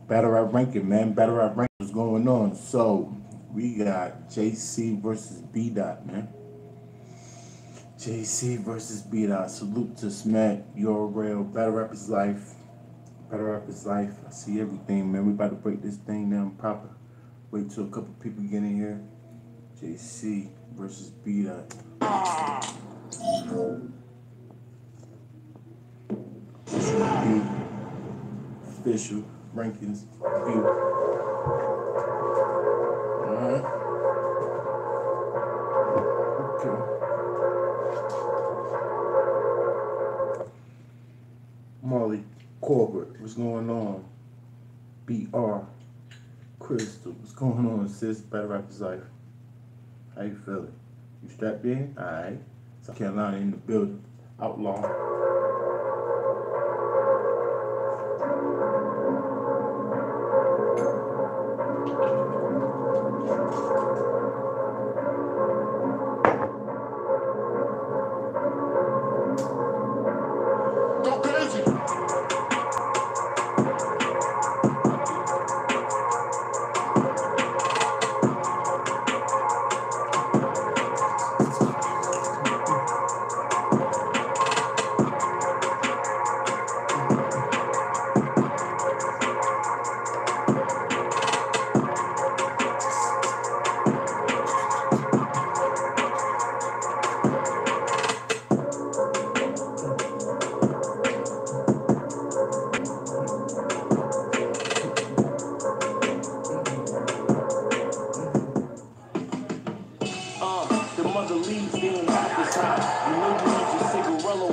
Battle Rap Ranking, man. Battle Rap Ranking is going on. So, we got JC versus Bdot, man. JC versus Bdot. Salute to Smack, URL, Battle Rap is life. Battle Rap is life. I see everything, man. We about to break this thing down proper. Wait till a couple people get in here. JC versus Bdot. This will be official rankings view. Alright. Okay. Molly Corbett, what's going on? BR Crystal, what's going on, sis? Battle Rap is life. How you feeling? You strapped in? Alright. South Carolina in the building. Outlaw.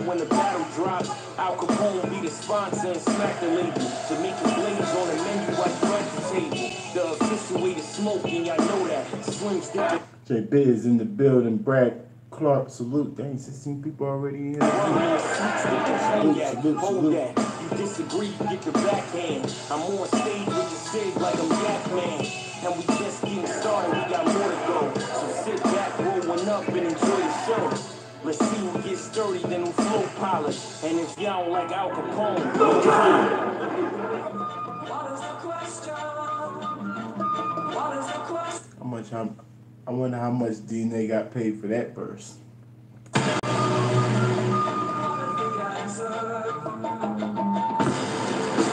When the battle drops, Al Capone be the sponsor and smack the label. To make the blades on the menu like breakfast table. The official way to smoke, and y'all know that. Swing stick. J Biz in the building. Brad Clark, salute. Dang, 16 people already in here. Salute. You disagree, get the backhand. I'm on stage with the Sig like I'm Yak Man. And we just getting started, we got more to go. So sit back, roll one up, and enjoy the show. Let's see who gets sturdy, then who flow polish. And if y'all don't like Al Capone, what is the question? What is the question? I wonder how much DNA got paid for that verse.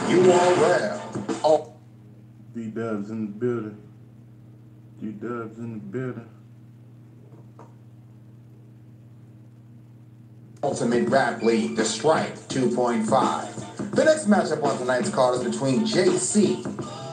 URL. Oh. D-Dubs in the building. D-Dubs in the building. Ultimate Rap League, The Strike 2.5. The next matchup on tonight's card is between JC,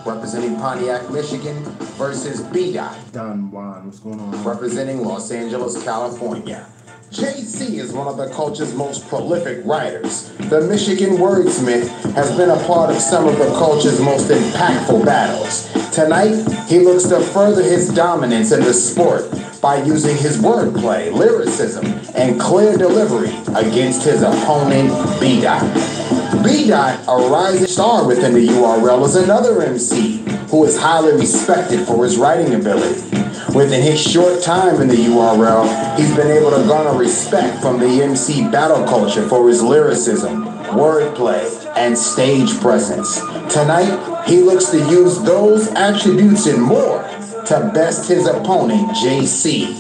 representing Pontiac, Michigan, versus Bdot, Don Juan, what's going on? representing Los Angeles, California. JC is one of the culture's most prolific writers. The Michigan wordsmith has been a part of some of the culture's most impactful battles. Tonight, he looks to further his dominance in the sport by using his wordplay, lyricism, and clear delivery against his opponent, Bdot. Bdot, a rising star within the URL, is another MC who is highly respected for his writing ability. Within his short time in the URL, he's been able to garner respect from the MC battle culture for his lyricism, wordplay, and stage presence. Tonight, he looks to use those attributes and more to best his opponent, JC.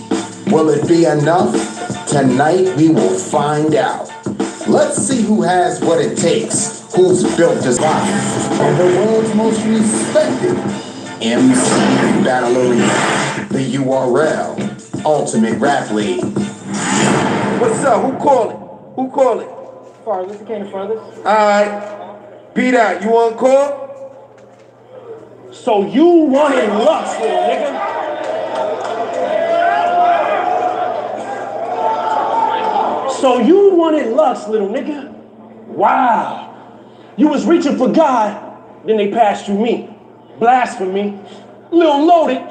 Will it be enough? Tonight, we will find out. Let's see who has what it takes, who's built this life, and the world's most respected MC Battle Arena, the URL, Ultimate Rap League. What's up? Who called it? Who called it? Farthest, it came the furthest. Alright. Bdot, you want to call? So you wanted Lux, little nigga. So you wanted Lux, little nigga. Wow. You was reaching for God, then they passed through me. Blasphemy. Lil Loaded.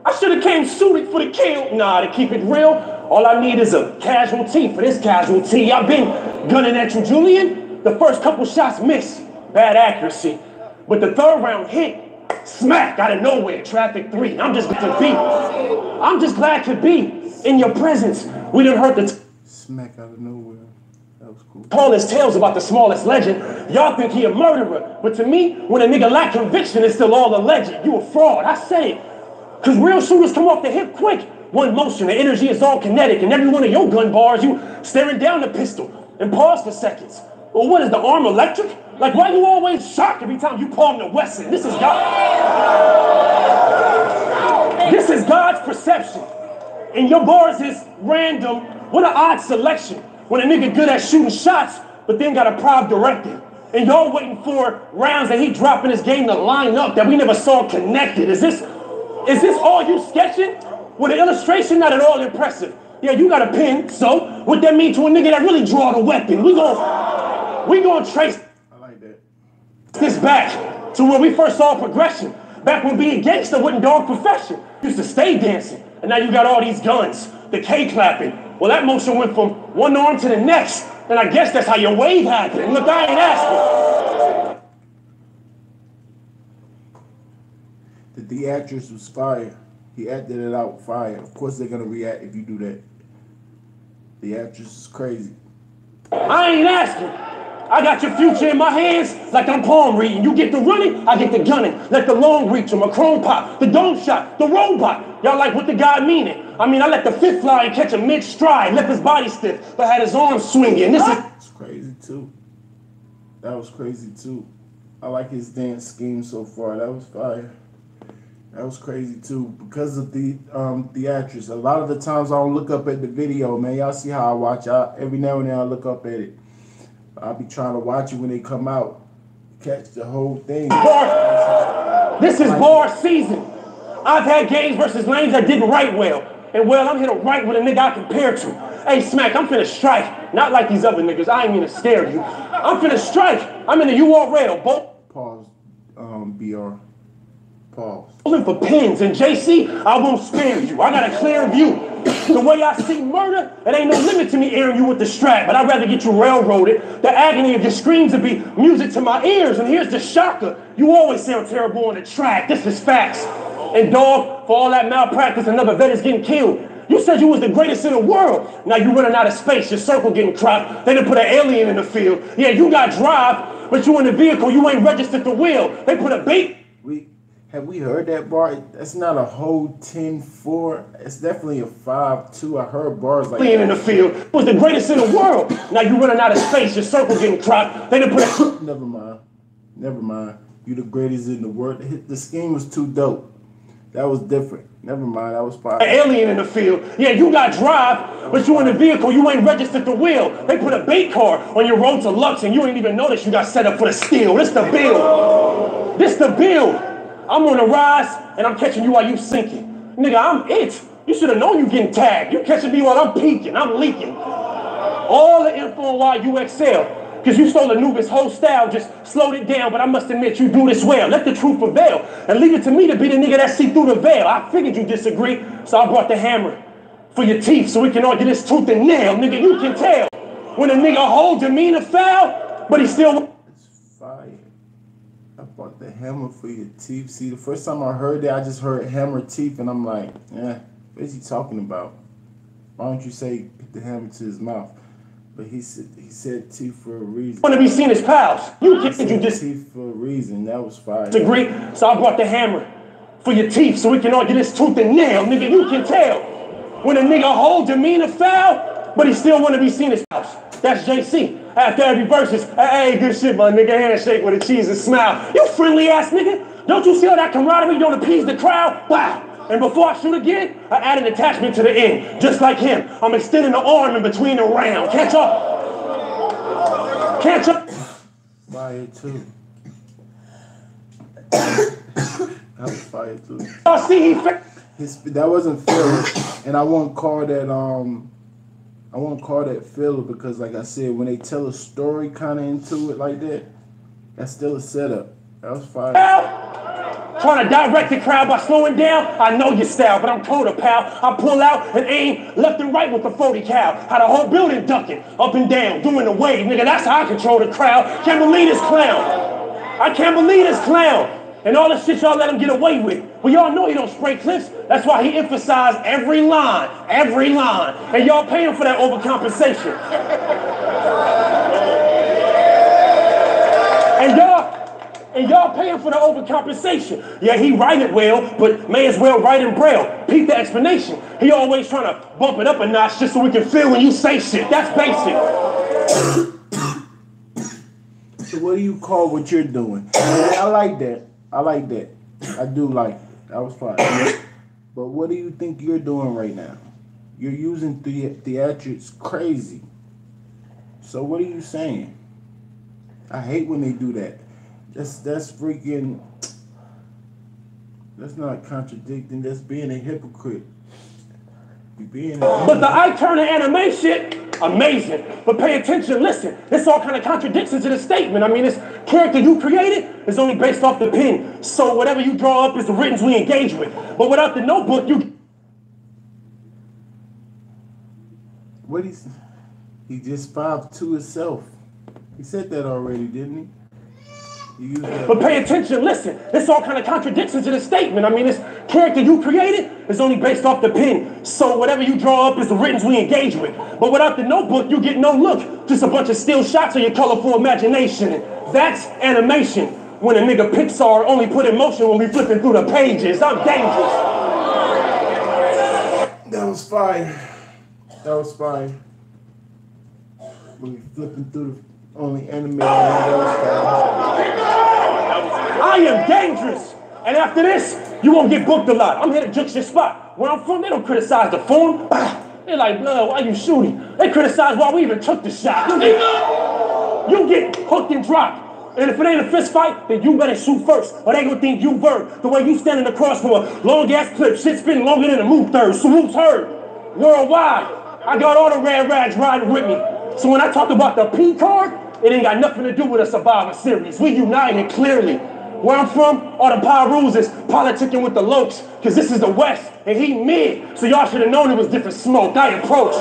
I should have came suited for the kill. Nah, to keep it real, all I need is a casualty for this casualty. I've been gunning at you, Julian. The first couple shots missed. Bad accuracy. But the third round hit. Smack out of nowhere. Traffic 3. I'm just glad to be in your presence. We done heard the Smack out of nowhere. That was cool. Tallest tales about the smallest legend. Y'all think he a murderer. But to me, when a nigga lack conviction, it's still all a legend. You a fraud. I said it. Because real shooters come off the hip quick. One motion, the energy is all kinetic. And every one of your gun bars, you staring down the pistol and pause for seconds. Well, what is the arm electric? Like, why you always shocked every time you palm the Wesson? This is God. This is God's perception. And your bars is random. What an odd selection. When a nigga good at shooting shots, but then got a prop directing. And y'all waiting for rounds that he dropped in his game to line up that we never saw connected. Is this all you sketching? With an illustration not at all impressive. Yeah, you got a pen, so what that mean to a nigga that really draw the weapon? We gonna trace this back to where we first saw progression. Back when being gangster wasn't dog profession. Used to stay dancing. And now you got all these guns, the K clapping. Well, that motion went from one arm to the next. And I guess that's how your wave happened. Look, I ain't asking. The actress was fire. He acted it out fire. Of course they're gonna react if you do that. The actress is crazy. I ain't asking. I got your future in my hands like I'm palm reading. You get the running, I get the gunning. Let the long reach or my chrome pop, the dome shot, the robot. Y'all like what the guy meaning. I mean, I let the fifth fly and catch a mid-stride, left his body stiff, but had his arms swinging. This is... It's crazy too. That was crazy too. I like his dance scheme so far. That was fire. That was crazy too. Because of the actress. A lot of the times I don't look up at the video, man. Y'all see how I watch out. Every now and then I look up at it. I'll be trying to watch it when they come out. Catch the whole thing. This is bar season. I've had games versus lanes that didn't write well. And well, I'm here to write with a nigga I compare to. Hey, Smack, I'm finna strike. Not like these other niggas. I ain't mean to scare you. I'm finna strike. I'm in the URL. Pause, BR. Pause. Pulling for pins. And JC, I won't spare you. I got a clear view. The way I see murder, it ain't no limit to me airing you with the strap, but I'd rather get you railroaded. The agony of your screams would be music to my ears. And here's the shocker. You always sound terrible on the track. This is facts. And dog, for all that malpractice, another vet is getting killed. You said you was the greatest in the world. Now you running out of space, your circle getting cropped. They done put an alien in the field. Yeah, you got drive, but you in the vehicle, you ain't registered the wheel. They put a bait. Have we heard that bar? That's not a whole 10-4. It's definitely a 5-2. I heard bars like that. In the field. It was the greatest in the world. Now you running out of space, your circle getting cropped. They done put a... Never mind. Never mind. You the greatest in the world. The scheme was too dope. That was different. Never mind, that was fire. An alien in the field. Yeah, you got drive, but you in the vehicle, you ain't registered the wheel. They put a bait car on your road to Lux and you ain't even notice you got set up for the steal. This the build. This the build. I'm on the rise and I'm catching you while you sinking. Nigga, I'm it. You should have known you getting tagged. You catching me while I'm peeking, I'm leaking. All the info on why you excel. Because you stole Anubis' whole style, just slowed it down, but I must admit you do this well. Let the truth prevail, and leave it to me to be the nigga that see through the veil. I figured you disagree, so I brought the hammer for your teeth so we can argue this tooth and nail. Nigga, you can tell when a nigga whole demeanor foul, but he still... It's fire. I bought the hammer for your teeth. See, the first time I heard that, I just heard hammer teeth, and I'm like, what is he talking about? Why don't you say put the hammer to his mouth? But he said teeth for a reason. Want to be seen as pals. You get you just teeth for a reason. That was fire. Agree? So I brought the hammer for your teeth so we can argue this tooth and nail. Nigga, you can tell when a nigga whole demeanor foul, but he still want to be seen as pals. That's JC. After every verses, hey, good shit, my nigga. Handshake with a cheese and smile. You friendly ass nigga. Don't you see how that camaraderie don't appease the crowd? Wow. And before I shoot again, I add an attachment to the end. Just like him, I'm extending the arm in between the round. Catch up. Catch up. Fire too. That was fire too. I see that wasn't filler, and I won't call that filler because, like I said, when they tell a story kind of into it like that, that's still a setup. That was fire. Trying to direct the crowd by slowing down? I know your style, but I'm colder, pal. I pull out and aim left and right with the 40 cal. Had a whole building ducking, up and down, doing the wave. Nigga, that's how I control the crowd. Can't believe this clown. I can't believe this clown. And all the shit y'all let him get away with. Well, y'all know he don't spray clips. That's why he emphasized every line. And y'all pay him for that overcompensation. And y'all paying for the overcompensation. Yeah, he write it well, but may as well write in Braille. Peep the explanation. He always trying to bump it up a notch just so we can feel when you say shit. That's basic. So what do you call what you're doing? I like that. I like that. I do like it. That was fine. But what do you think you're doing right now? You're using theatrics crazy. So what are you saying? I hate when they do that. That's freaking. That's not contradicting. That's being a hypocrite. But the Ike Turner anime shit, amazing. But pay attention, listen. It's all kind of contradictions to the statement. I mean, this character you created is only based off the pen. So whatever you draw up is the writtens we engage with. But without the notebook, you. What he just 5'2" himself. He said that already, didn't he? But pay attention, listen. It's all kind of contradictions to the statement. I mean, this character you created is only based off the pen. So whatever you draw up is the writtens we engage with. But without the notebook, you get no look. Just a bunch of still shots of your colorful imagination. And that's animation. When a nigga Pixar only put in motion when we flipping through the pages. I'm dangerous. That was fire. That was fire. When we flipping through the only animated that was fire. I am dangerous. And after this, you won't get booked a lot. I'm here to judge your spot. Where I'm from, they don't criticize the form. They're like, blood, why you shooting? They criticize why we even took the shot. You get hooked and dropped. And if it ain't a fist fight, then you better shoot first. Or they gonna think you vert. The way you standing across from a long ass clip, shit spinning longer than a move third. Salutes heard. Worldwide. I got all the red rags riding with me. So when I talk about the P card, it ain't got nothing to do with a Survivor Series. We united clearly. Where I'm from, all the power rules is politicking with the lokes, cause this is the West, and he mid. So y'all should have known it was different smoke. I approach,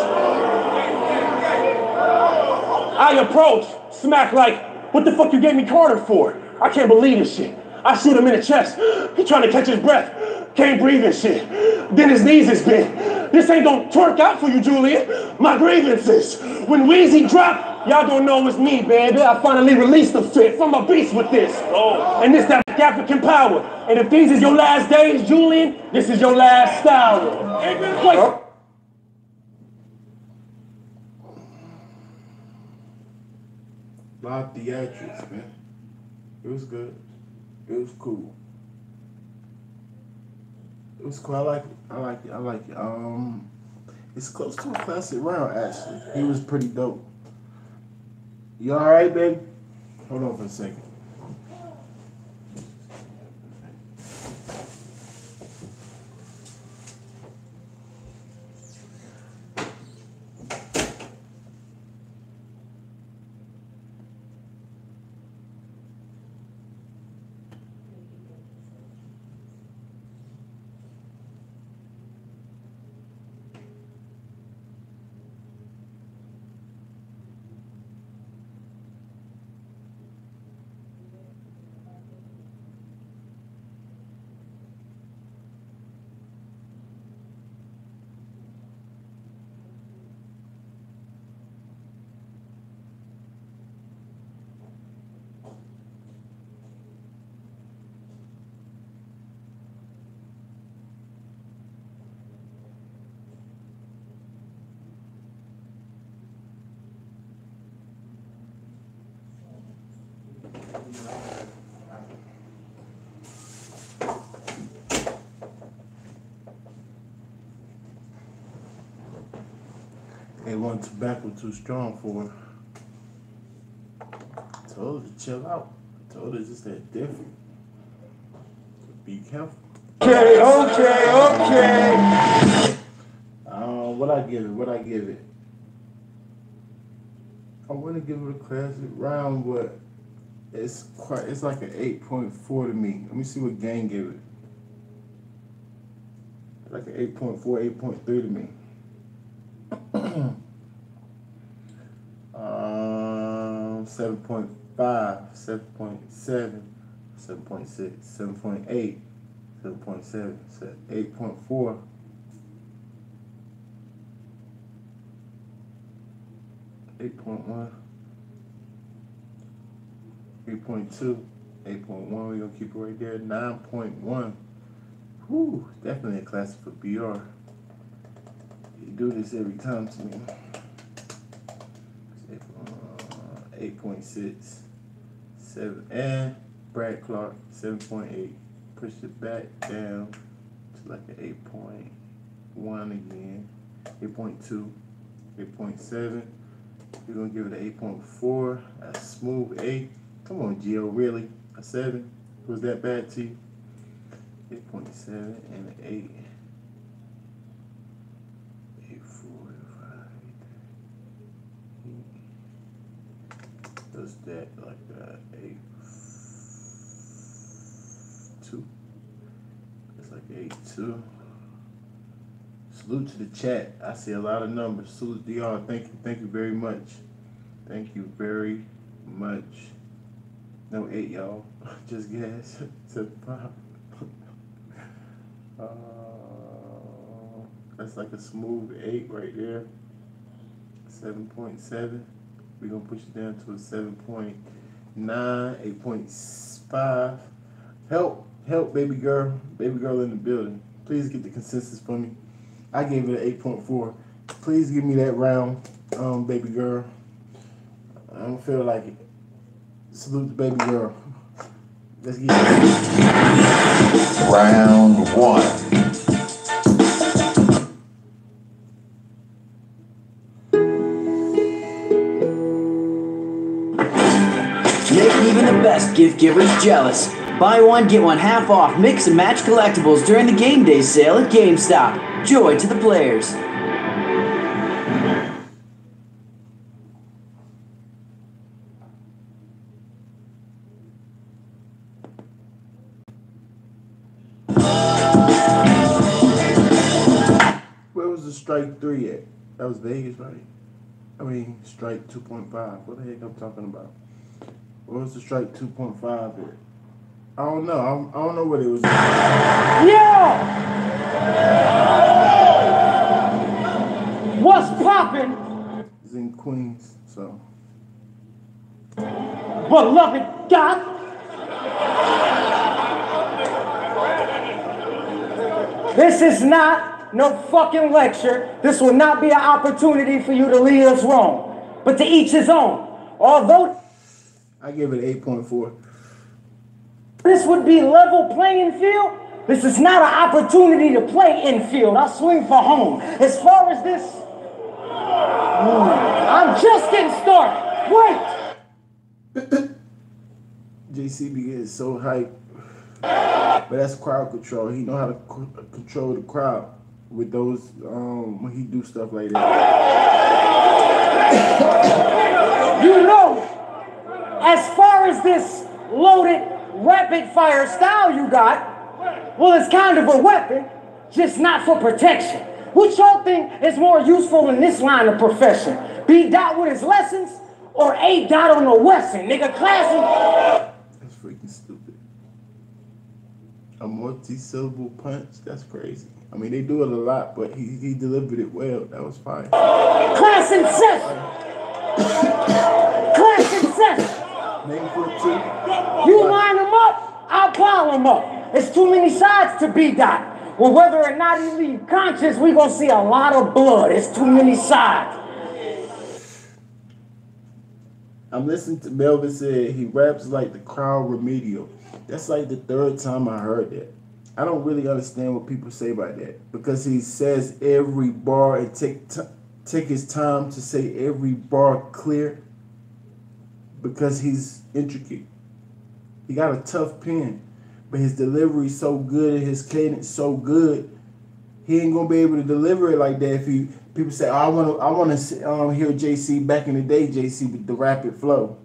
smack like, what the fuck you gave me Carter for? I can't believe this shit. I shoot him in the chest. He trying to catch his breath. Can't breathe and shit. Then his knees is bent. This ain't gonna twerk out for you, Julian. My grievances. When Weezy drop, y'all don't know it's me, baby. I finally released the fit from a beast with this. Oh. And this that African power. And if these is your last days, Julian, this is your last style. Wait. Oh. A lot of theatrics, man. It was good. It was cool. It was cool. I like it. It's close to a classic round, actually. He was pretty dope. You alright, baby? Hold on for a second. They want tobacco too strong for her. Told her to chill out. Told her just that different. Be careful. Okay. What I give it? I want to give it a classic round, but it's like an 8.4 to me. Let me see what Gang gave it. Like an 8.4, 8.3 to me. 7.5, 7.7, 7.6, 7.8, 7.7, 8.4. 8.1, 8.2, 8.1, we're gonna keep it right there. 9.1. Whew, definitely a classic for BR. You do this every time to me. 8.6. 7, and Brad Clark, 7.8. Push it back down to like an 8.1 again. 8.2. 8.7. We're gonna give it an 8.4. A smooth 8. Come on, Gio, really? A 7? Was that bad to you? 8.7 and an 8. 8.4, 5. Does that like that? 8.2. That's like 8.2. Salute to the chat. I see a lot of numbers. Salute to y'all. Thank you very much. Thank you very much. No 8, y'all. Just gas. 7.5. That's like a smooth 8 right there. 7.7. We're gonna push it down to a 7.9, 8.5. Help, baby girl in the building. Please get the consensus for me. I gave it an 8.4. Please give me that round, baby girl. I don't feel like it. Salute the baby girl. Let's get it. Round 1. Make even the best gift givers jealous. Buy one, get one half off mix and match collectibles during the game day sale at GameStop. Joy to the players. Where was the strike 3 at? That was Vegas, right? I mean, strike 2.5. What the heck I'm talking about? Where was the strike 2.5 at? I don't know. I don't know what it was. Yeah! What's poppin'? It's in Queens, so. Beloved God. This is not no fucking lecture. This will not be an opportunity for you to lead us wrong. But to each his own. Although I give it 8.4. this would be level playing field, this is not an opportunity to play infield. I swing for home. As far as this, I'm just getting started. Wait! JC be getting so hyped. But that's crowd control. He know how to control the crowd with those, when he do stuff like that. You know, as far as this loaded rapid fire style you got, well, it's kind of a weapon, just not for protection. Which y'all think is more useful in this line of profession? Bdot with his lessons or A-Dot on the Wesson? Nigga, classy. That's freaking stupid. A multi-syllable punch? That's crazy. I mean, they do it a lot, but he delivered it well. That was fine. Class in session. Class in session. Name for it too. You line them up, I'll pile them up. There's too many sides to Bdot. Well, whether or not he leave conscious, we gonna see a lot of blood. It's too many sides. I'm listening to Melvin say he raps like the crowd remedial. That's like the 3rd time I heard that. I don't really understand what people say about that because he says every bar and take his time to say every bar clear because he's intricate. He got a tough pen, but his delivery so good and his cadence so good. He ain't gonna be able to deliver it like that if people say, oh, I wanna hear JC back in the day, JC with the rapid flow.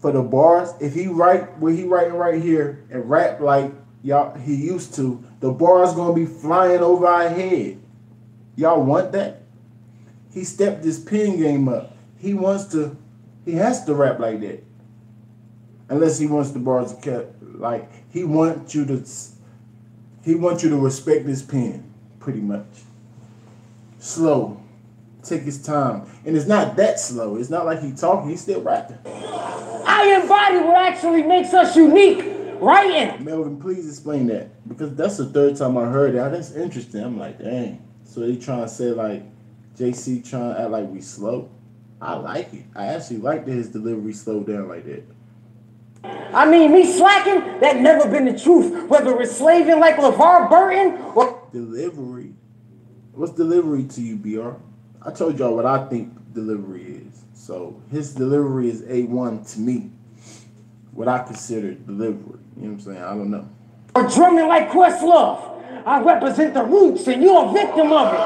For the bars, if he write where he writing right here and rap like he used to, the bars gonna be flying over our head. Y'all want that? He stepped his pen game up. He has to rap like that. Unless he wants the bars to cut, like he wants you to respect his pen, pretty much. Slow, Take his time. And it's not that slow. It's not like he's talking. He's still rapping. I embody what actually makes us unique. Writing. Melvin, please explain that. Because that's the third time I heard that. That's interesting. I'm like, dang. So they trying to say like, JC trying to act like we slow. I like it. I actually like that his delivery slowed down like that. I mean, me slacking, that never been the truth. Whether it's slaving like LeVar Burton or... Delivery? What's delivery to you, BR? I told y'all what I think delivery is. So his delivery is A1 to me. What I consider delivery. You know what I'm saying? I don't know. Or drumming like Questlove. I represent the roots and you're a victim of it.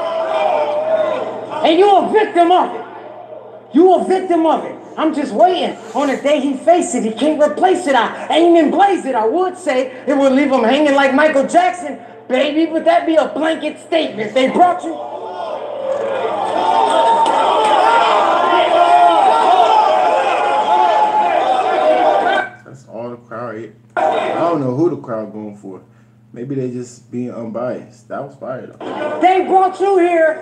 And you're a victim of it. You a victim of it. I'm just waiting on the day he face it. He can't replace it. I aim and blaze it. I would say it would leave him hanging like Michael Jackson, baby, but that'd be a blanket statement. They brought you. That's all the crowd is. I don't know who the crowd going for. Maybe they just being unbiased. That was fire though. They brought you here.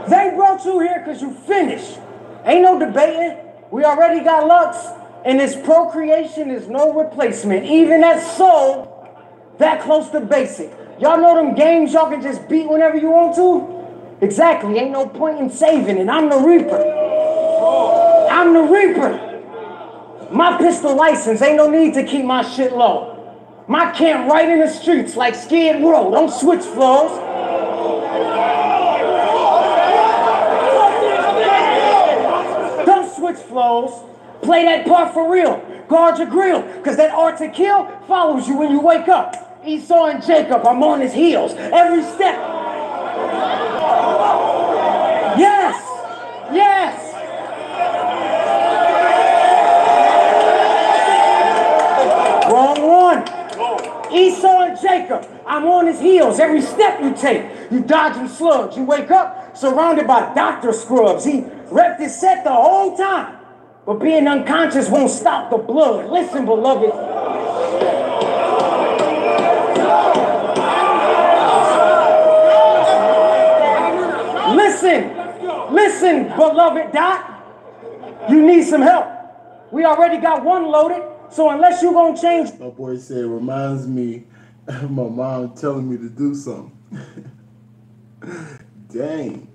They brought you here because you finished. Ain't no debating. We already got Lux, and this procreation is no replacement. Even at soul, that close to basic. Y'all know them games y'all can just beat whenever you want to? Exactly. Ain't no point in saving it. I'm the Reaper. I'm the Reaper. My pistol license, ain't no need to keep my shit low. My camp right in the streets like Skid Row. Don't switch flows. Don't switch flows. Play that part for real. Guard your grill, cause that art to kill follows you when you wake up. Esau and Jacob, I'm on his heels. Every step. Yes! Yes! Wrong one. Esau and Jacob, I'm on his heels. Every step you take, you dodging slugs. You wake up surrounded by doctor scrubs. He repped his set the whole time. But being unconscious won't stop the blood. Listen, beloved. Listen, beloved Dot. You need some help. We already got one loaded. So unless you gonna change... My boy said, reminds me of my mom telling me to do something. Dang.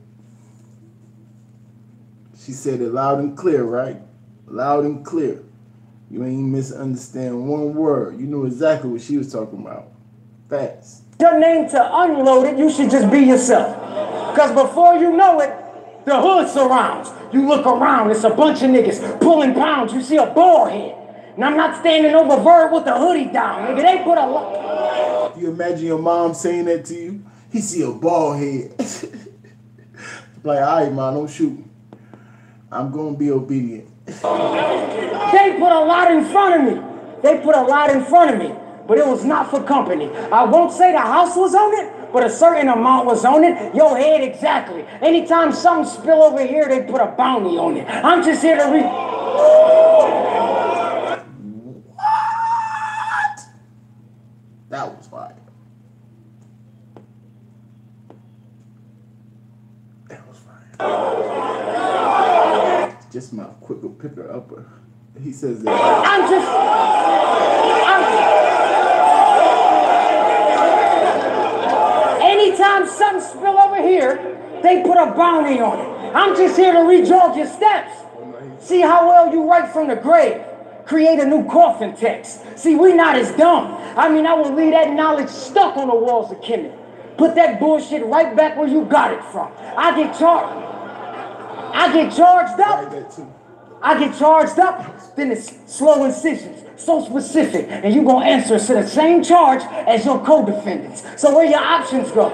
She said it loud and clear, right? Loud and clear. You ain't misunderstand one word. You knew exactly what she was talking about. Facts. Your name to unload it, you should just be yourself. Because before you know it, the hood surrounds. You look around, it's a bunch of niggas pulling pounds. You see a bald head. And I'm not standing over Verb with the hoodie down, nigga. They put a lot. You imagine your mom saying that to you? He see a bald head. Like, all right, man, don't shoot. I'm going to be obedient. They put a lot in front of me. They put a lot in front of me. But it was not for company. I won't say the house was on it, but a certain amount was on it. Your head exactly. Anytime something spill over here, they put a bounty on it. I'm just here to read. That was fire. That was fire. Just my quicker picker upper. He says that. Anytime something spill over here, they put a bounty on it. I'm just here to re-jog your steps. See how well you write from the grave. Create a new coffin text. See, we not as dumb. I mean, I will leave that knowledge stuck on the walls of Kemet. Put that bullshit right back where you got it from. I get charged up, then it's slow incisions, so specific, and you gonna answer to the same charge as your co-defendants. So where your options go?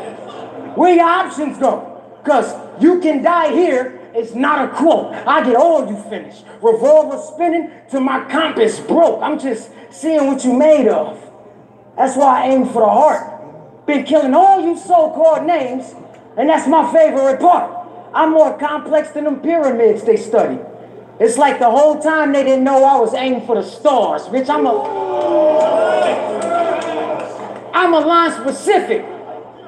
Where your options go? Because you can die here. It's not a quote. I get all you finished. Revolver spinning till my compass broke. I'm just seeing what you made of. That's why I aim for the heart. Been killing all you so-called names, and that's my favorite part. I'm more complex than them pyramids they study. It's like the whole time they didn't know I was aiming for the stars. Bitch, I'm a line specific.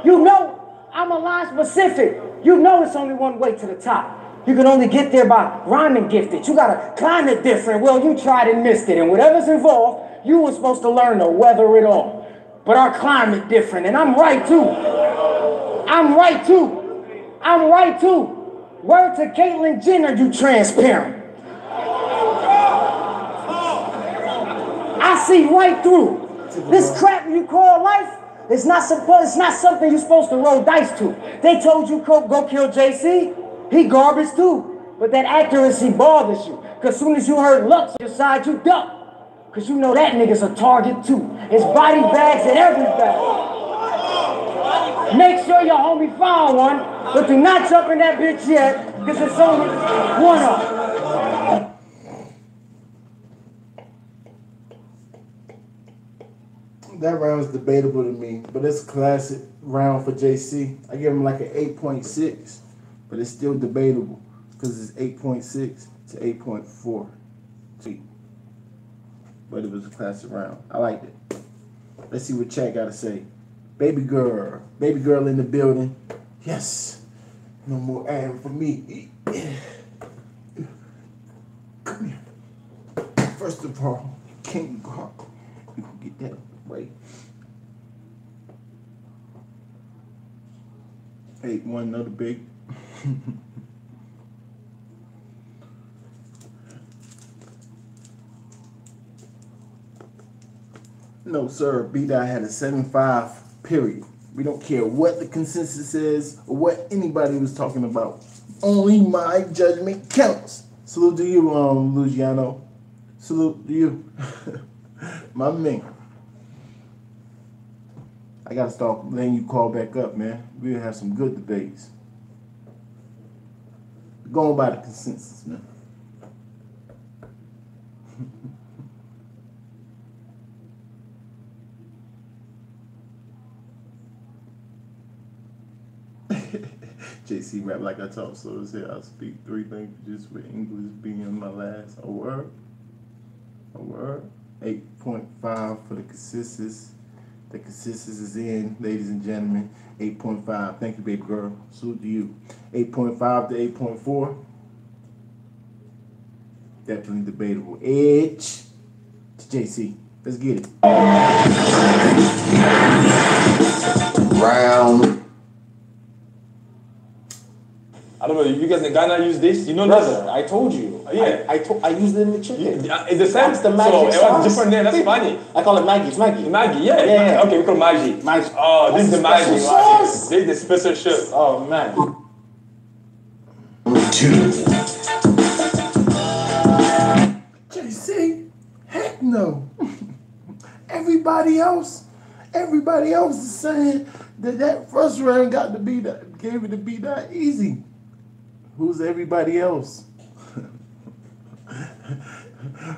You know, I'm a line specific. You know it's only one way to the top. You can only get there by rhyming gifted. You gotta climb it different. Well, you tried and missed it. And whatever's involved, you were supposed to learn to weather it all. But our climate different, and I'm right too. I'm right too. I'm right too. Word to Caitlyn Jenner, you transparent. I see right through. This crap you call life is not something you're supposed to roll dice to. They told you go kill JC. He garbage too. But that accuracy bothers you. Cause soon as you heard Lux on your side, you duck. Cause you know that nigga's a target too. It's body bags in every bag. Make sure your homie found one, but do not jump in that bitch yet, cause it's only one up. That round's debatable to me, but it's a classic round for JC. I give him like an 8.6, but it's still debatable because it's 8.6 to 8.4. But it was a classic round. I liked it. Let's see what chat got to say. Baby girl in the building. Yes, no more adding for me. Come here. First of all, King God, you can get that right. 8-1, another big. No, sir. Bdot had a 7.5, period. We don't care what the consensus is or what anybody was talking about. Only my judgment counts. Salute to you, Luciano. Salute to you. My man. I gotta start letting you call back up, man. We'll have some good debates. Going by the consensus, man. JC rap like I talk slow as hell. I speak 3 languages with English being my last. A word. 8.5 for the consensus. The consensus is in, ladies and gentlemen. 8.5. Thank you, baby girl. Salute to you. 8.5 to 8.4. Definitely debatable. Edge to JC. Let's get it. Round. I don't know. You guys in Ghana use this? You know Brother, I told you. Yeah. I used it in the chicken. It's the same. That's the magic so sauce. It was different name. That's funny. I call it Maggie. It's Maggie. Maggie, yeah. Yeah. Okay, we call it Maggie. Maggie. Oh, this is the That's Maggie. special sauce. This is the special shit. Oh, man. 2. JC, heck no. Everybody else is saying that first round got to be that, gave it to Bdot easy. Who's everybody else?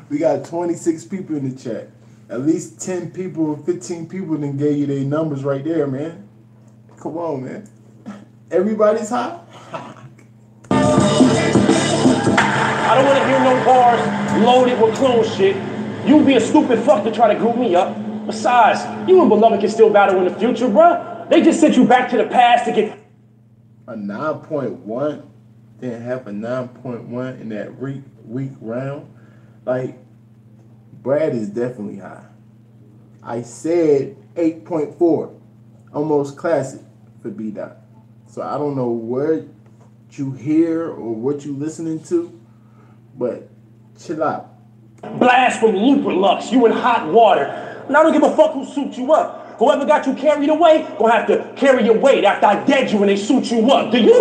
We got 26 people in the chat. At least 10 people, 15 people then gave you their numbers right there, man. Come on, man. Everybody's hot. I don't want to hear no bars loaded with clone shit. You'd be a stupid fuck to try to group me up. Besides, you and Beloved can still battle in the future, bruh. They just sent you back to the past to get A 9.1, then have a 9.1 in that week round. Like, Brad is definitely high. I said 8.4, almost classic for Bdot. So I don't know what you hear or what you listening to, but chill out. blast from Looper Lux. You in hot water. And I don't give a fuck who suits you up. Whoever got you carried away, gonna have to carry your weight after I dead you and they suit you up. Do you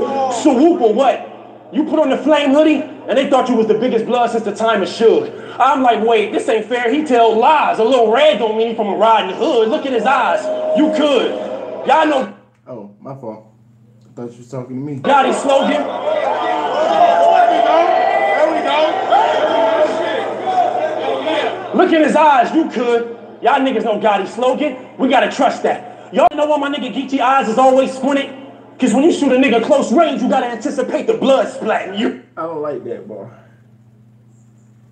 swoop or what? You put on the flame hoodie, and they thought you was the biggest blood since the time of Suge. I'm like, wait, this ain't fair. He tell lies. A little red don't mean he from a riding hood. Look at his eyes. You could. Y'all know. Oh, my fault. I thought you was talking to me. Gotti slogan. Look in his eyes. You could. Y'all niggas know Gotti slogan. We gotta trust that. Y'all know why my nigga Geechee eyes is always squinted? Cause when you shoot a nigga close range, you gotta anticipate the blood splatting you. I don't like that, boy.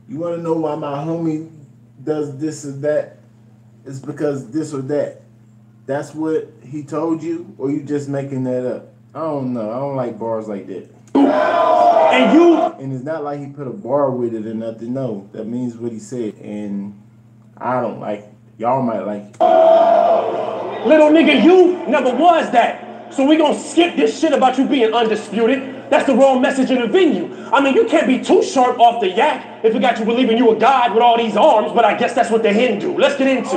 You want to know why my homie does this or that? It's because this or that. That's what he told you, or you just making that up? I don't know. I don't like bars like that. And you, And it's not like he put a bar with it or nothing. No, that means what he said. And I don't like it. Y'all might like it. little nigga, you never was that. So we gonna skip this shit about you being undisputed. That's the wrong message in the venue. I mean, you can't be too sharp off the yak if it got you believing you a god with all these arms, but I guess that's what the Hindu. Let's get into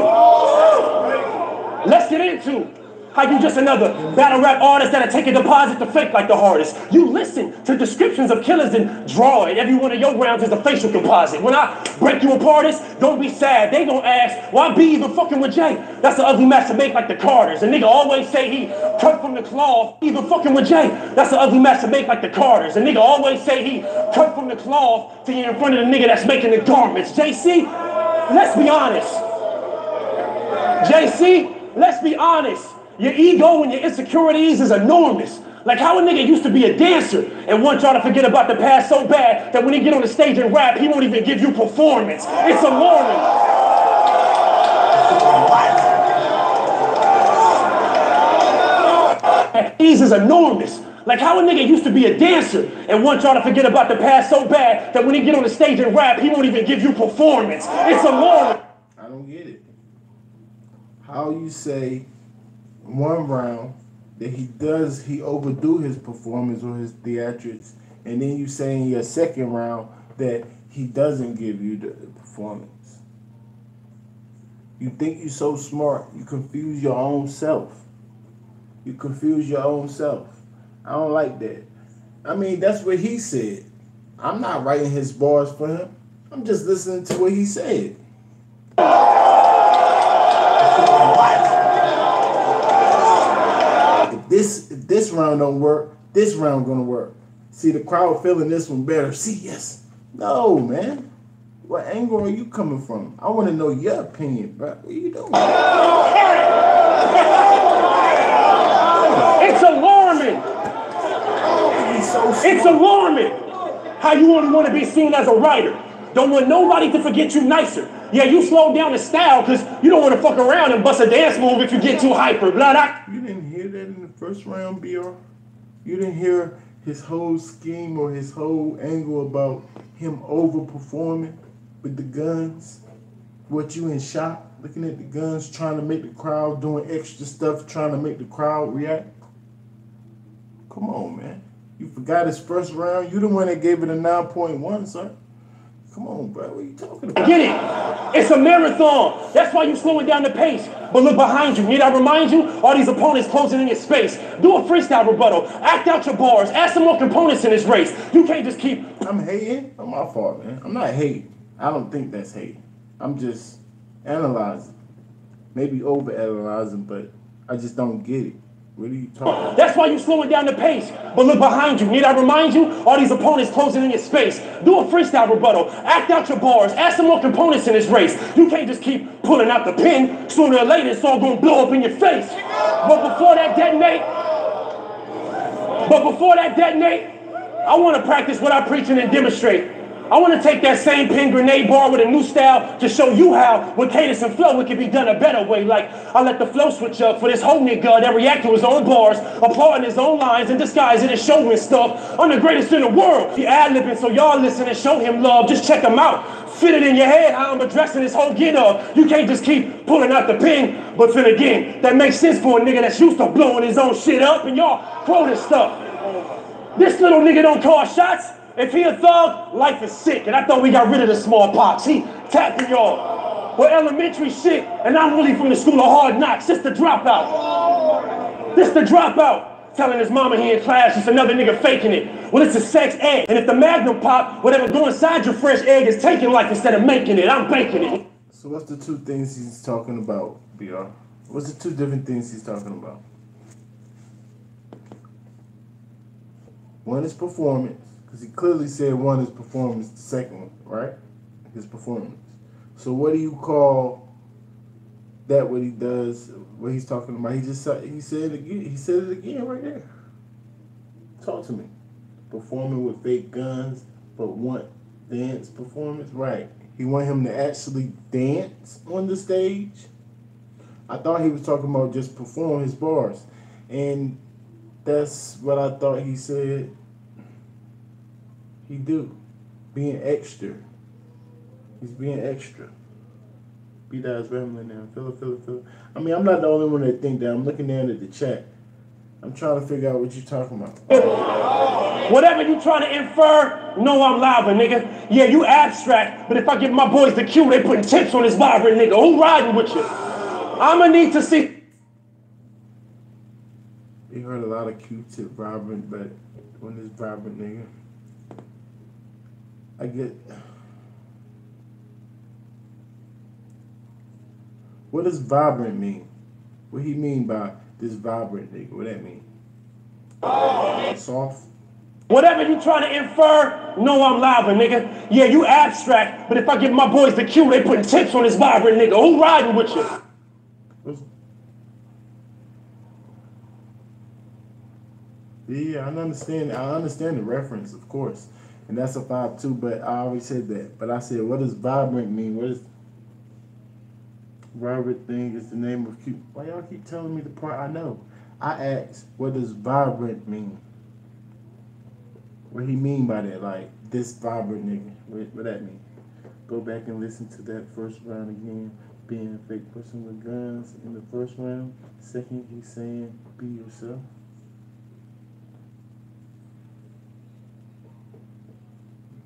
how you just another battle rap artist that'll take a deposit to fake like the hardest. You listen to descriptions of killers and draw it. Every one of your rounds is a facial composite. When I break you apart, don't be sad. They gon' ask, why be even fucking with Jay? That's an ugly match to make like the Carters. A nigga always say he cut from the cloth, even fucking with Jay. That's an ugly match to make like the Carters. A nigga always say he cut from the cloth to get in front of the nigga that's making the garments. JC, let's be honest. JC, let's be honest. Your ego and your insecurities is enormous. Like how a nigga used to be a dancer and want y'all to forget about the past so bad that when he get on the stage and rap, he won't even give you performance. It's alarming. Ease is enormous. Like how a nigga used to be a dancer and want y'all to forget about the past so bad that when he get on the stage and rap, he won't even give you performance. It's alarming. I don't get it. How you say one round that he overdo his performance or his theatrics, and then you say in your second round that he doesn't give you the performance. You think you're so smart, you confuse your own self. You confuse your own self. I don't like that. I mean, that's what he said. I'm not writing his bars for him. I'm just listening to what he said. If this round don't work, this round gonna work. See, the crowd feeling this one better. See, yes. No, man. What angle are you coming from? I want to know your opinion, bro. What are you doing? It's alarming. It's alarming how you only want to be seen as a writer. Don't want nobody to forget you nicer. Yeah, you slow down the style because you don't want to fuck around and bust a dance move if you get too hyper. You didn't hear that in the first round, BR? You didn't hear his whole scheme or his whole angle about him overperforming with the guns? What you in shop, looking at the guns, trying to make the crowd, doing extra stuff, trying to make the crowd react? Come on, man. You forgot his first round? You the one that gave it a 9.1, sir. Come on, bro. What are you talking about? Get it? It's a marathon. That's why you slowing down the pace. But look behind you. Need I remind you? All these opponents closing in your space. Do a freestyle rebuttal. Act out your bars. Add some more components in this race. You can't just keep... I'm hating? That's my fault, man. I'm not hating. I don't think that's hating. I'm just analyzing. Maybe over-analyzing, but I just don't get it. What are you talking about? That's why you slowing down the pace. But look behind you. Need I remind you? All these opponents closing in your space. Do a freestyle rebuttal. Act out your bars. Add some more components in this race. You can't just keep pulling out the pin. Sooner or later, it's all gonna blow up in your face. But before that detonate, I want to practice what I preach and demonstrate. I want to take that same pin grenade bar with a new style to show you how, with cadence and flow, it can be done a better way. Like, I let the flow switch up for this whole nigga that react to his own bars, applauding his own lines and disguising his showman stuff. I'm the greatest in the world. He ad-libbing, so y'all listen and show him love. Just check him out. Fit it in your head how I'm addressing this whole get up. You can't just keep pulling out the pin, but then again, that makes sense for a nigga that's used to blowing his own shit up and y'all quoting stuff. This little nigga don't call shots. If he a thug, life is sick. And I thought we got rid of the smallpox. He tapping y'all. Well, elementary shit, and I'm really from the school of hard knocks. This the dropout. This the dropout. Telling his mama he in class, just another nigga faking it. Well, it's a sex ed. And if the magnum pop, whatever go inside your fresh egg is taking life instead of making it. I'm baking it. So what's the two things he's talking about, BR? What's the two different things he's talking about? One is performance. Because he clearly said one is performance, the second one, right? His performance. So what do you call that what he does, what he's talking about? He said it again. He said it again right there. Talk to me. Performing with fake guns, but want dance performance? Right. He want him to actually dance on the stage? I thought he was talking about just perform his bars. And That's what I thought he said. He do. Being extra. He's being extra. Bdot's rambling now. Feel. I mean, I'm not the only one that think that. I'm looking down at the chat. I'm trying to figure out what you're talking about. Whatever you trying to infer, no, I'm live, nigga. Yeah, you abstract, but if I give my boys the cue, they putting tips on this vibrant nigga. Who riding with you? I'ma need to see. We heard a lot of Q-tip vibrant, but when this vibrant nigga, I get. What does vibrant mean? What he mean by this vibrant nigga? What that mean? Soft? Whatever you trying to infer, no, I'm live, nigga. Yeah, you abstract, but if I give my boys the cue, they putting tips on this vibrant nigga. Who riding with you? Yeah, I understand the reference, of course. And that's a 5-2, but I always said that. But I said, what does vibrant mean? What is vibrant thing is the name of Q? Why y'all keep telling me the part I know? I asked, what does vibrant mean? What he mean by that? Like, this vibrant nigga. What that mean? Go back and listen to that first round again. Being a fake person with guns in the first round. Second, he's saying, be yourself.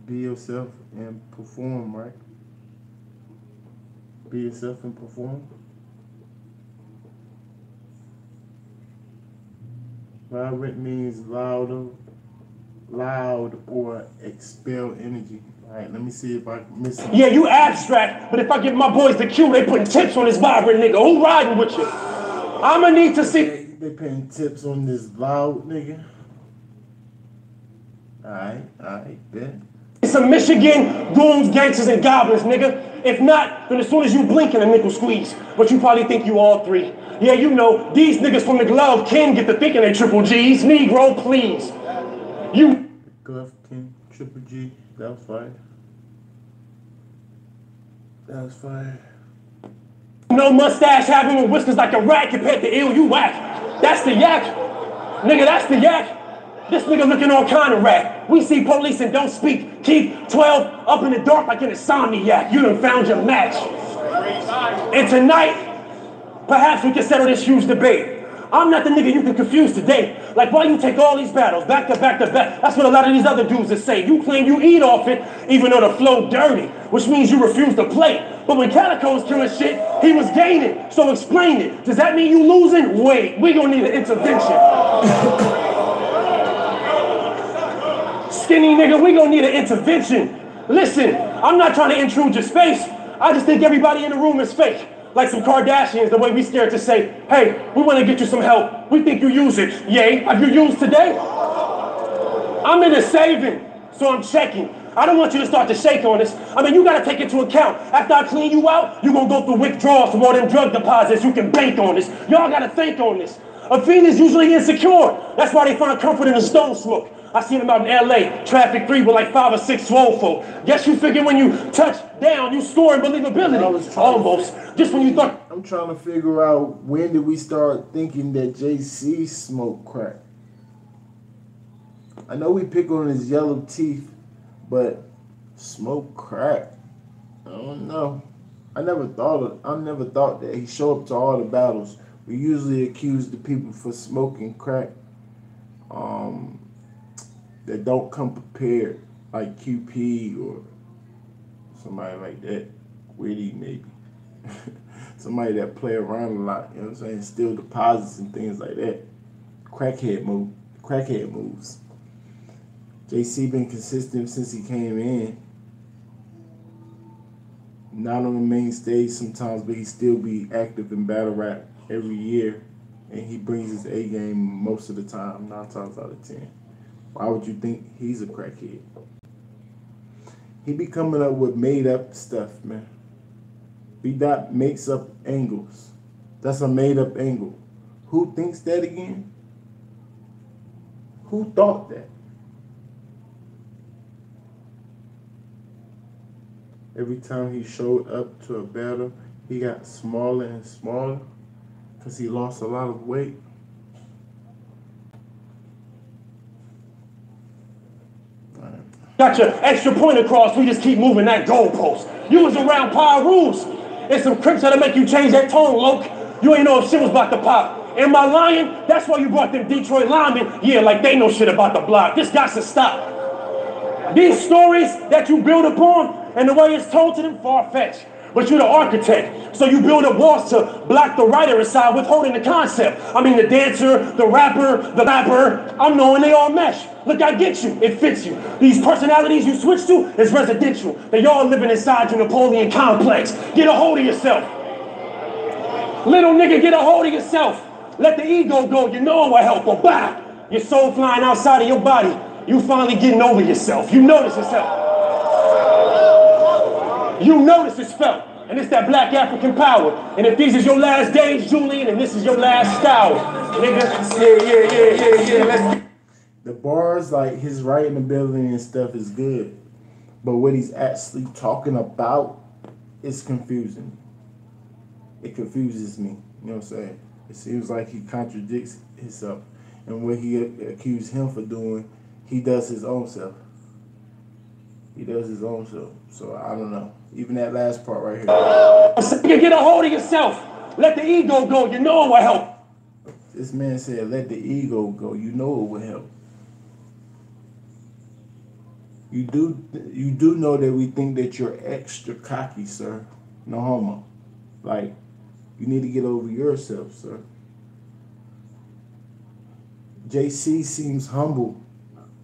Be yourself and perform, right? Be yourself and perform. Vibrant means loud or expel energy. All right, let me see if I miss it. Yeah, you abstract, but if I give my boys the cue, they putting tips on this vibrant nigga. Who riding with you? I'ma need to see. They putting tips on this loud nigga. All right, bet. Some Michigan goons, gangsters, and goblins, nigga. If not, then as soon as you blink in a nickel squeeze. But you probably think you all three. Yeah, you know, these niggas from the glove can get to thinking they triple G's. Negro, please. You. Glove King, triple G. That was fire. That was fire. No mustache having with whiskers like a rat compared to ill, you whack. That's the yak. Nigga, that's the yak. This nigga looking all kind of rat. We see police and don't speak. Keep 12 up in the dark like an insomniac. You done found your match. And tonight, perhaps we can settle this huge debate. I'm not the nigga you can confuse today. Like, why you take all these battles back to back to back? That's what a lot of these other dudes that say. You claim you eat off it, even though the flow dirty, which means you refuse to play. But when Calico was killing shit, he was gaining. So explain it. Does that mean you losing? Wait, we gonna need an intervention. Skinny nigga, we gonna need an intervention. Listen, I'm not trying to intrude your space. I just think everybody in the room is fake. Like some Kardashians, the way we scared to say, hey, we want to get you some help. We think you use it. Yay, have you used today? I'm in a saving, so I'm checking. I don't want you to start to shake on this. I mean, you got to take into account. After I clean you out, you're going to go through withdrawals from all them drug deposits. You can bank on this. Y'all got to think on this. A fiend is usually insecure. That's why they find comfort in the stone smoke. I seen them out in LA, traffic 3 with like 5 or 6 swole folk. Guess you figure when you touch down, you score in believability. Almost. Just when you thought. I'm trying to figure out when did we start thinking that JC smoked crack. I know we pick on his yellow teeth, but smoke crack? I don't know. I never thought that he showed up to all the battles. We usually accuse the people for smoking crack. That don't come prepared, like QP or somebody like that, Witty maybe. Somebody that play around a lot, you know what I'm saying, steal deposits and things like that. Crackhead moves. JC been consistent since he came in. Not on the main stage sometimes, but he still be active in battle rap every year. And he brings his A game most of the time, 9 times out of 10. Why would you think he's a crackhead? He be coming up with made up stuff, man. Bdot makes up angles. That's a made up angle. Who thinks that again? Who thought that? Every time he showed up to a battle, he got smaller and smaller because he lost a lot of weight. got your extra point across. We just keep moving that goalpost. You was around power rules. It's some Crips that'll make you change that tone, Loke. You ain't know if shit was about to pop. Am I lying? That's why you brought them Detroit linemen. Yeah, like they know shit about the block. This got to stop. These stories that you build upon and the way it's told to them, far-fetched. But you're the architect, so you build up walls to block the writer aside, withholding the concept. I mean, the dancer, the rapper, I'm knowing they all mesh. Look, I get you, it fits you. These personalities you switch to is residential. They all living inside your Napoleon complex. Get a hold of yourself. Little nigga, get a hold of yourself. Let the ego go, you know it will help, or bye. Your soul flying outside of your body. You finally getting over yourself. You notice yourself. You notice it's felt, and it's that black African power. And if these is your last days, Julian, and this is your last style, nigga, yeah, let's The bars, like his writing ability and stuff is good, but what he's actually talking about is confusing. It confuses me, you know what I'm saying? It seems like he contradicts himself, and what he accused him for doing, he does his own self. He does his own self, so I don't know. Even that last part right here. Get a hold of yourself. Let the ego go. You know it will help. This man said, let the ego go. You know it will help. You do know that we think that you're extra cocky, sir. No homo. Like, you need to get over yourself, sir. JC seems humble.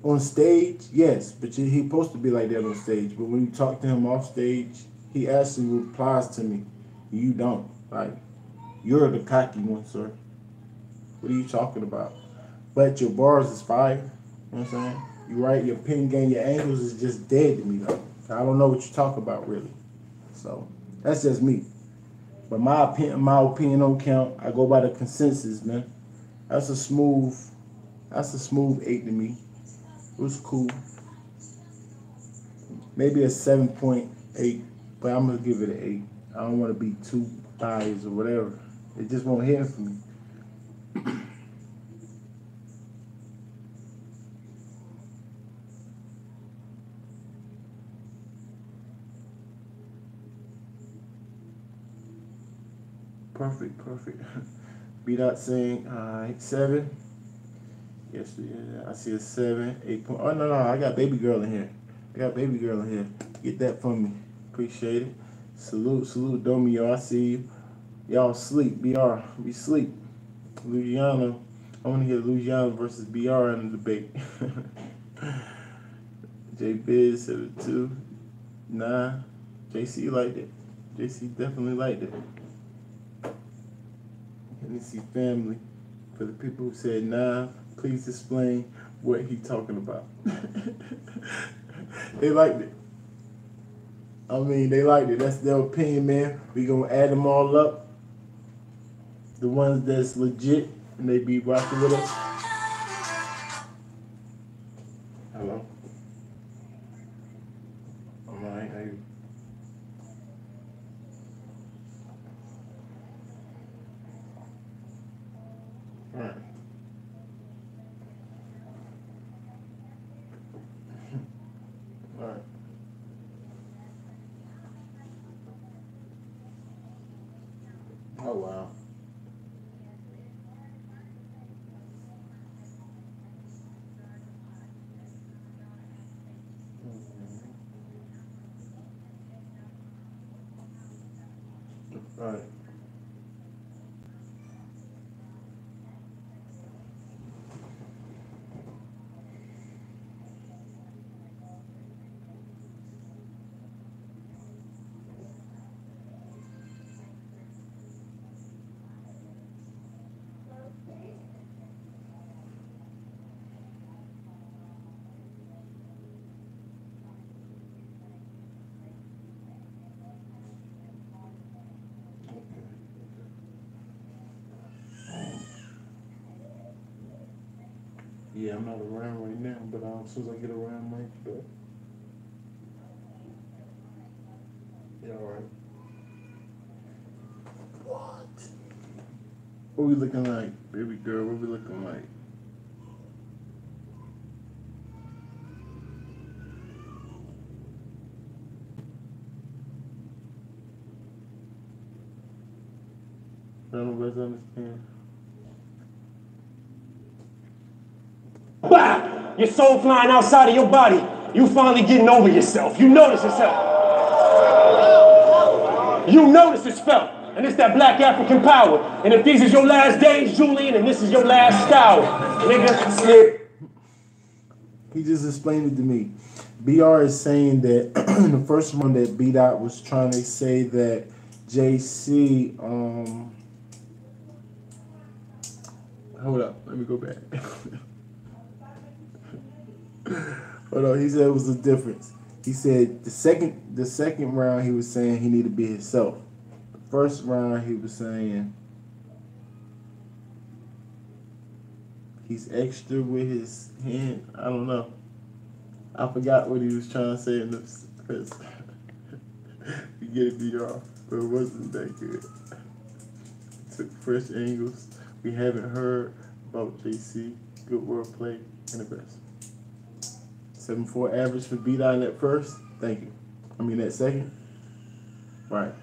On stage, yes, but he's supposed to be like that on stage. But when you talk to him off stage, he actually replies to me. You don't. Like, you're the cocky one, sir. What are you talking about? But your bars is fire. You know what I'm saying? You right, your pin game, your angles is just dead to me, though. I don't know what you talk about, really. So, that's just me. But my opinion don't count. I go by the consensus, man. That's a smooth 8 to me. It was cool. Maybe a 7.8, but I'm gonna give it an 8. I don't want to be too biased or whatever. It just won't hit for me. Perfect. Bdot saying 7. Yes, yeah, I see a 7, 8 point. Oh, no, I got baby girl in here. Get that from me. Appreciate it. Salute, Domio. I see you. Y'all sleep, BR. We sleep. Luciano. I want to hear Luciano versus BR in the debate. J Biz said it too. Nah. JC liked it. JC definitely liked it. Hennessy family. For the people who said nah, please explain what he talking about. They liked it. I mean, they liked it. That's their opinion, man. We gonna add them all up. The ones that's legit and they be rocking with us. Hello. I'm alright. How you? Alright. Alright. Oh wow. Alright. Yeah, I'm not around right now, but as soon as I get around, Mike, but yeah, all right. What? What we looking like, baby girl? What we looking like? None of us understand. Bah! Your soul flying outside of your body. You finally getting over yourself. You notice yourself. You notice it's felt. And it's that black African power. And if these is your last days, Julian, and this is your last hour, nigga. He just explained it to me. BR is saying that in the first one that Bdot was trying to say that JC, hold up, let me go back. Hold on, he said it was a difference. He said the second round he was saying he needed to be himself. The first round he was saying he's extra with his hand. I don't know. I forgot what he was trying to say in this. You get it, BR, but it wasn't that good. Took fresh angles. We haven't heard about JC. Good wordplay and the best. 7.4 average for Bdot in that first. Thank you. I mean that second. Right.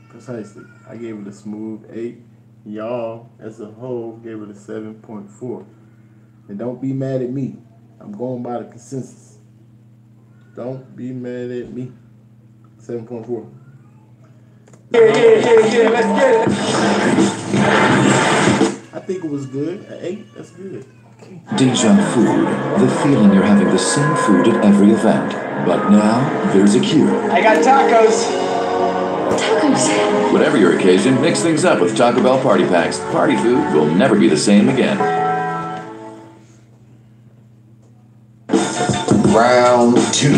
Precisely. I gave it a smooth 8. Y'all, as a whole, gave it a 7.4. And don't be mad at me. I'm going by the consensus. Don't be mad at me. 7.4. Yeah, let's get it. I think it was good. An 8, that's good. Deja food, the feeling you're having the same food at every event. But now, there's a cure. I got tacos. Tacos. Whatever your occasion, mix things up with Taco Bell Party Packs. Party food will never be the same again. Round 2.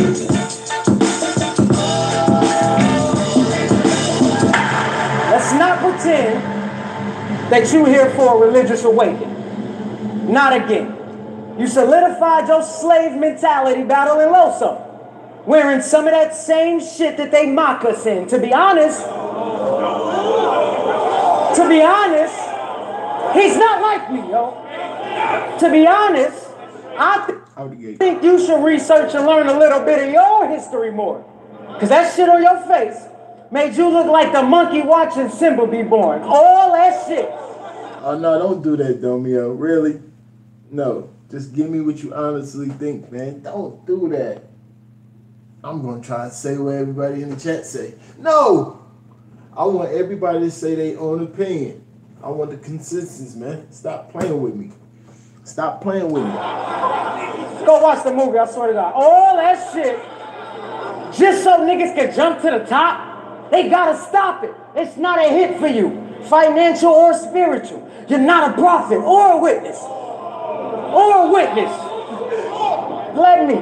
Let's not pretend that you're here for a religious awakening. Not again. You solidified your slave mentality battling Loso, wearing some of that same shit that they mock us in. To be honest, he's not like me, yo. To be honest, I think you should research and learn a little bit of your history more. Because that shit on your face made you look like the monkey watching Simba be born. All that shit. Oh, no, don't do that, Domio. Really? No. Just give me what you honestly think, man. Don't do that. I'm going to try to say what everybody in the chat say. No! I want everybody to say their own opinion. I want the consensus, man. Stop playing with me. Stop playing with me. Go watch the movie, I swear to God. All that shit, just so niggas can jump to the top, they gotta stop it. It's not a hit for you, financial or spiritual. You're not a prophet or a witness. Or a witness. Let me.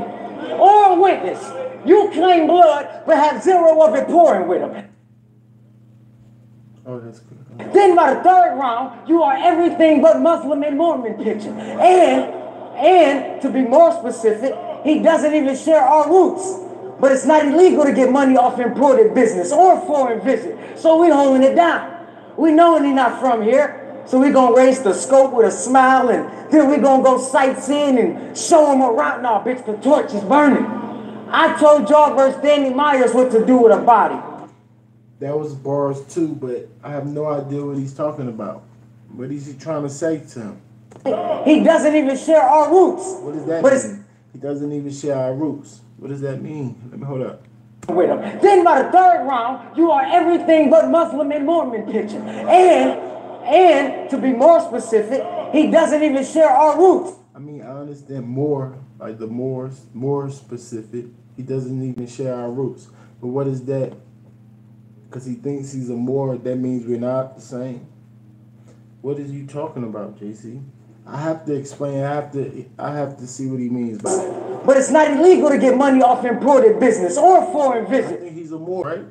Or a witness. You claim blood, but have zero of it pouring with them. Oh, that's good. Then by the third round, you are everything but Muslim and Mormon picture. And to be more specific, he doesn't even share our roots. But it's not illegal to get money off imported business or foreign visit. So we holding it down. We knowing he's not from here. So we gonna raise the scope with a smile, and then we gonna go sightseeing and show him around. Nah, bitch, the torch is burning. I told y'all versus Danny Myers what to do with a body. That was bars too, but I have no idea what he's talking about. What is he trying to say to him? He doesn't even share our roots. What does that mean? He doesn't even share our roots. What does that mean? Let me hold up. With him. Then by the third round, you are everything but Muslim and Mormon picture. And to be more specific, he doesn't even share our roots. I mean, I understand more, like the more specific. He doesn't even share our roots. But what is that? Because he thinks he's a Moor, that means we're not the same. What is you talking about, JC? I have to explain. I have to see what he means by that. But it's not illegal to get money off imported business or foreign visit. I think he's a Moor, right?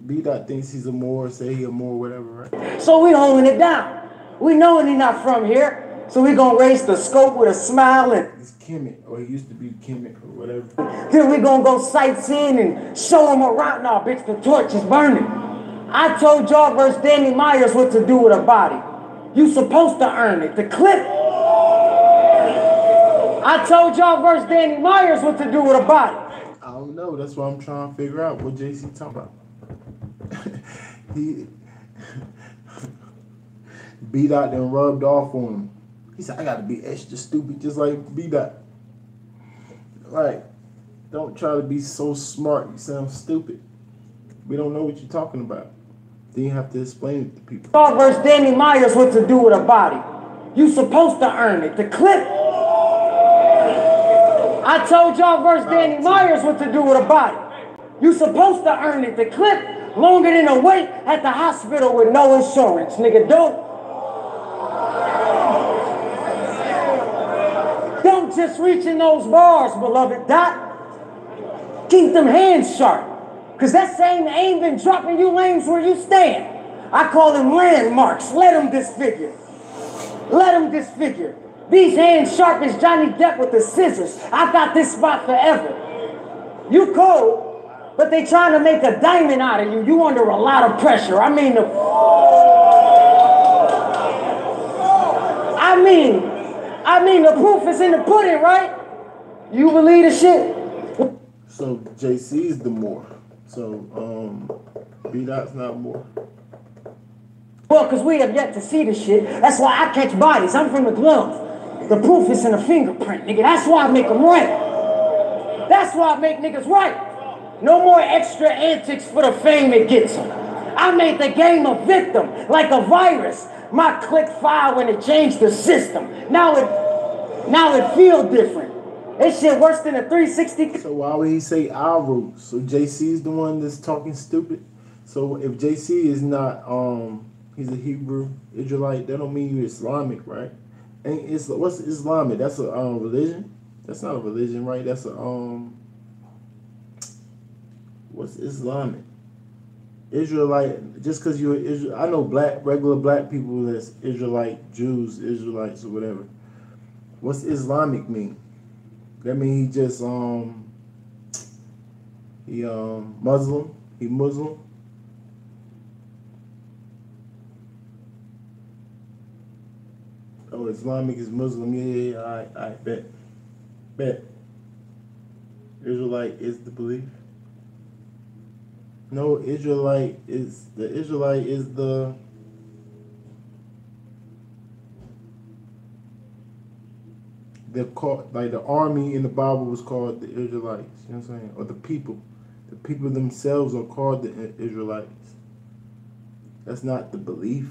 Bdot thinks he's a Moor, say he a Moor, whatever, right? So we holding it down. We knowing he's not from here. So we gonna raise the scope with a smile, and he's Kemet, or he used to be Kemet, or whatever. Then we gonna go sightseeing and show him around. Nah, bitch, the torch is burning. I told y'all versus Danny Myers what to do with a body. You supposed to earn it. The clip. I told y'all versus Danny Myers what to do with a body. I don't know. That's why I'm trying to figure out what JC talking about. Bdot then rubbed off on him. He said, I gotta be extra stupid just like Bdot. Like, don't try to be so smart, you sound stupid. We don't know what you're talking about. Then you have to explain it to people. Versus Danny Myers what to do with a body. You supposed to earn it. The clip. I told y'all versus Danny Myers what to do with a body. You supposed to earn it. The clip longer than a wait at the hospital with no insurance. Nigga, don't just reach in those bars, beloved Dot. Keep them hands sharp. Cause that same aim been dropping you lanes where you stand. I call them landmarks. Let them disfigure. Let them disfigure. These hands sharp as Johnny Depp with the scissors. I got this spot forever. You cold, but they trying to make a diamond out of you. You under a lot of pressure. I mean the proof is in the pudding, right? You believe the shit? So JC is the more. So Bdot's not more. Well, because we have yet to see the shit. That's why I catch bodies. I'm from the glove. The proof is in the fingerprint, nigga. That's why I make them right. That's why I make niggas right. No more extra antics for the fame it gets them. I made the game a victim, like a virus. My click file when it changed the system. Now it feel different. This shit worse than a 360. So why would he say our roots? So JC is the one that's talking stupid. So if JC is not he's a Hebrew Israelite, that don't mean you're Islamic, right? And it's what's Islamic? That's a religion? That's not a religion, right? That's a what's Islamic? Israelite, just because you're Israel, I know regular black people that's Israelite, Jews, Israelites, or whatever. What's Islamic mean? That mean he just Muslim? He Muslim? Oh, Islamic is Muslim. Yeah, I bet. Israelite is the belief. No, Israelite is the they're called, like the army in the Bible was called the Israelites, you know what I'm saying? Or the people. The people themselves are called the Israelites. That's not the belief,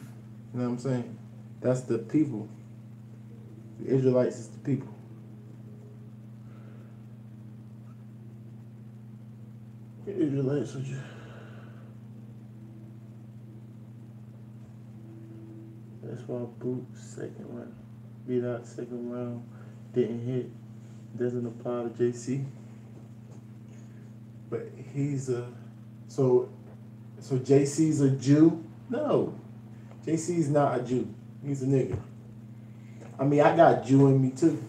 you know what I'm saying? That's the people. The Israelites is the people. The Israelites are just... That's why Boots second round. Bdot second round didn't hit. Doesn't apply to JC. But he's a so JC's a Jew? No. JC's not a Jew. He's a nigga. I mean, I got Jew in me too.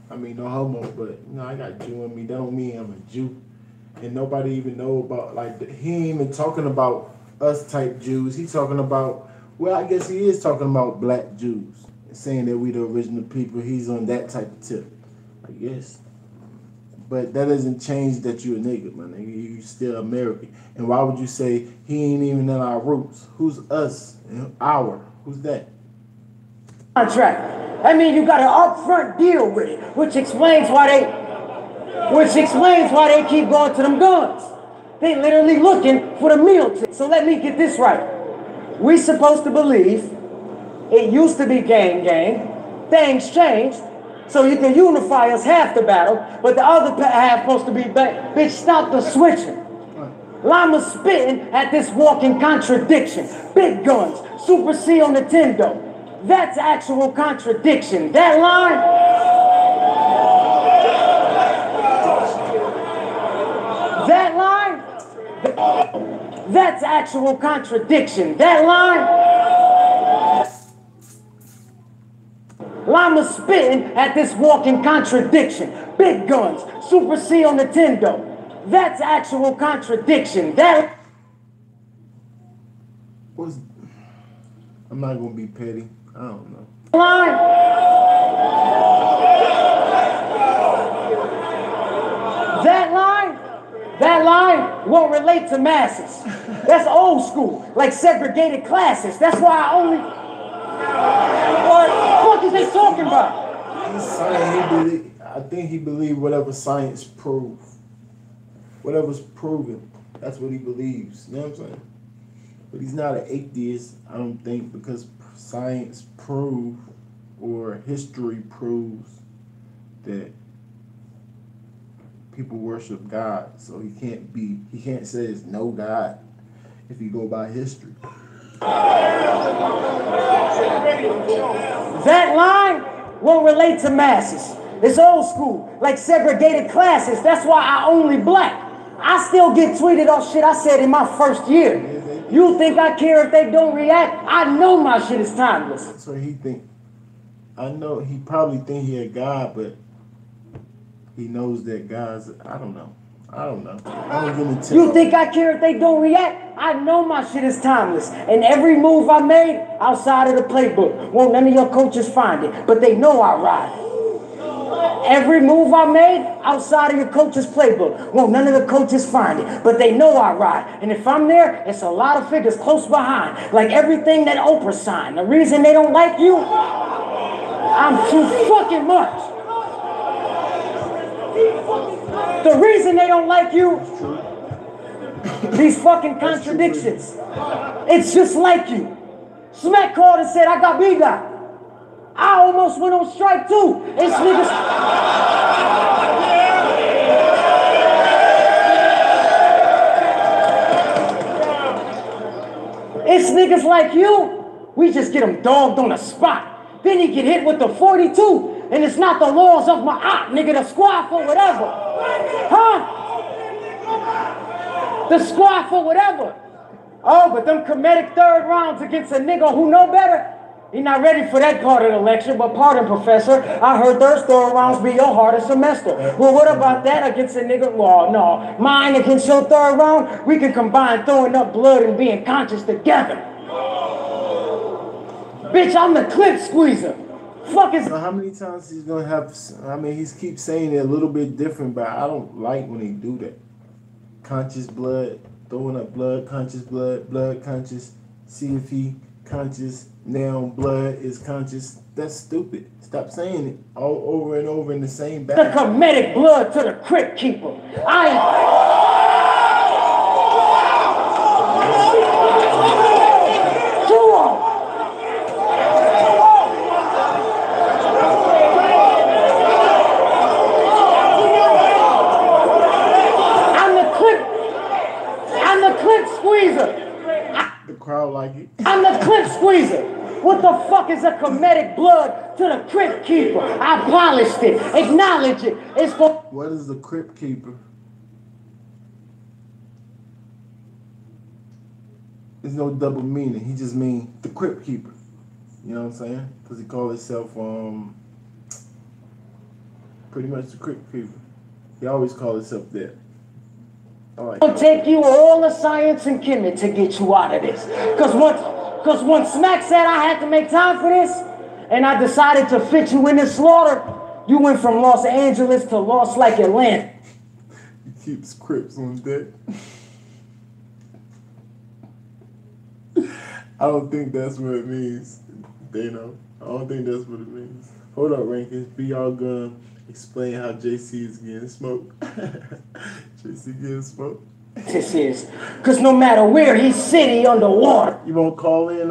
I mean, no homo, but you know, I got Jew in me. That don't mean I'm a Jew. And nobody even know about, like, he ain't even talking about us type Jews. He's talking about, well, I guess he is talking about black Jews. Saying that we the original people. He's on that type of tip. I guess. But that doesn't change that you a nigga, my nigga. You still American. And why would you say he ain't even in our roots? Who's us? Our? Who's that? Contract. I mean, you got an upfront deal with it, which explains why they keep going to them guns. They literally looking for the meal ticket. So let me get this right. We supposed to believe it used to be gang. Things changed. So you can unify us half the battle, but the other half supposed to be back. Bitch, stop the switching. Llama spitting at this walking contradiction. Big guns, Super C on Nintendo. That's actual contradiction. That line. That's actual contradiction. That line. Llama spitting at this walking contradiction. Big guns, Super C on Nintendo. That's actual contradiction. That was. I'm not gonna be petty. I don't know. Line. That line won't relate to masses. That's old school, like segregated classes. That's why I only. What the fuck is they talking about? He's saying I think he believed whatever science proved. Whatever's proven, that's what he believes. You know what I'm saying? But he's not an atheist, I don't think, because science proves or history proves that people worship God. So he can't say there's no God if you go by history. That line won't relate to masses. It's old school, like segregated classes. That's why I only black. I still get tweeted off shit I said in my first year. You think I care if they don't react? I know my shit is timeless. So he know he probably think he a God, but he knows that God's, I don't know. I don't really tell. You think I care if they don't react? I know my shit is timeless. And every move I made outside of the playbook, won't none of your coaches find it, but they know I ride. Every move I made outside of your coach's playbook, won't none of the coaches find it, but they know I ride. And if I'm there, it's a lot of figures close behind, like everything that Oprah signed. The reason they don't like you, I'm too fucking much. The reason they don't like you, these fucking contradictions. It's just like you. Smack called and said, I got Bdot. I almost went on strike too. It's niggas. It's niggas like you. We just get them dogged on the spot. Then he get hit with the 42. And it's not the laws of my op, nigga, the squad for whatever. Huh? The squad for whatever. Oh, but them comedic third rounds against a nigga who know better, he not ready for that part of the lecture, but pardon, Professor, I heard those third rounds be your hardest semester. Well, what about that against a nigga? Well, no, mine against your third round, we can combine throwing up blood and being conscious together. Bitch, I'm the clip squeezer. Fuck is. How many times he's gonna have? I mean, he keeps saying it a little bit different, but I don't like when they do that. Conscious blood, throwing up blood, conscious blood, blood conscious. See if he conscious now. Blood is conscious. That's stupid. Stop saying it all over and over in the same battle. The comedic blood to the crypt keeper. The crowd like it. I'm the clip squeezer. What the fuck is a comedic blood to the crypt keeper? I polished it. Acknowledge it. It's for. What is the crypt keeper? There's no double meaning. He just mean the crypt keeper. You know what I'm saying? Because he called himself pretty much the crypt keeper. He always called himself that. It'll take you all the science and chemistry to get you out of this. Because once Smack said I had to make time for this, and I decided to fit you in this slaughter, you went from Los Angeles to Lost like Atlanta. He keeps Crips on deck. I don't think that's what it means. They know. I don't think that's what it means. Hold up, Rankins. Be all gonna explain how JC is getting smoked. JC getting smoked. This is. Because no matter where he's sitting underwater. You won't call in,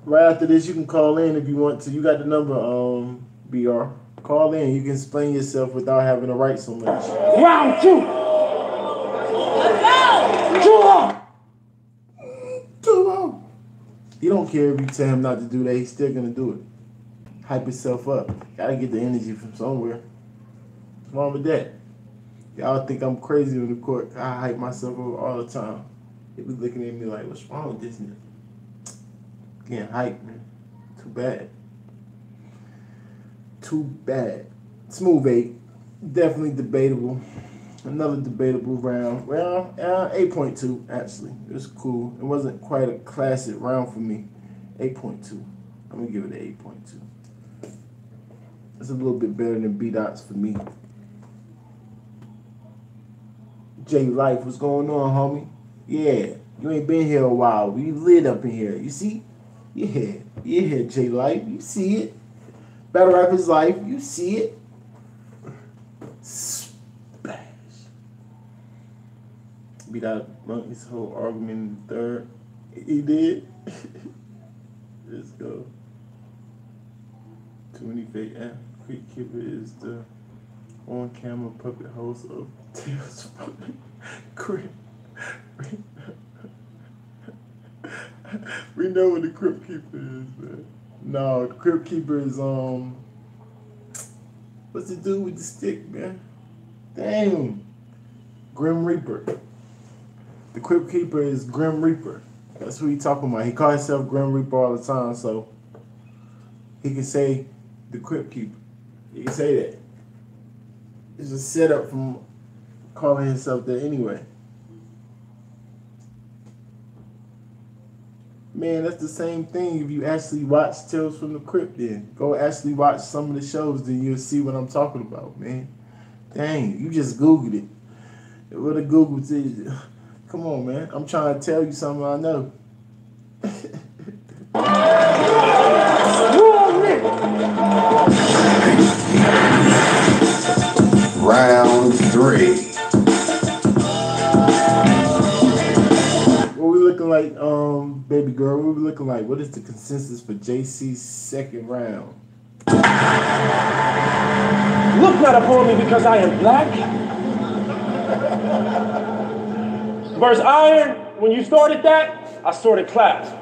right after this, you can call in if you want to. You got the number, BR. Call in. You can explain yourself without having to write so much. Round 2. Too long. He don't care if you tell him not to do that. He's still going to do it. Hype himself up. Got to get the energy from somewhere. What's wrong with that? Y'all think I'm crazy on the court. I hype myself up all the time. They be looking at me like, what's wrong with this nigga? Getting hyped, man. Too bad. Too bad. Smooth 8. Definitely debatable. Another debatable round. Well, 8.2, actually. It was cool. It wasn't quite a classic round for me. 8.2. I'm going to give it an 8.2. It's a little bit better than Bdots for me. J Life, what's going on, homie? Yeah, you ain't been here a while. We lit up in here. You see? Yeah, J Life, you see it. Battle Rap His Life, you see it. Smash. Bdot bunked his whole argument in the third. He did. Let's go. Too many fake ass. Quick Keeper is the on-camera puppet host of Tales from the Crypt. We know what the Crypt Keeper is, man. No, the Crypt Keeper is what's the dude with the stick, man? Damn. Grim Reaper. The Crypt Keeper is Grim Reaper. That's who he talking about. He calls himself Grim Reaper all the time, so he can say the Crypt Keeper. He can say that. It's a setup from calling himself that anyway. Man, that's the same thing if you actually watch Tales from the Crypt then. Go actually watch some of the shows, then you'll see what I'm talking about, man. Dang, you just Googled it. What a Google said. Come on, man. I'm trying to tell you something I know. Round 3. What we looking like, baby girl? What we looking like? What is the consensus for JC's second round? Look not upon me because I am black. Verse Iron, when you started that, I started class.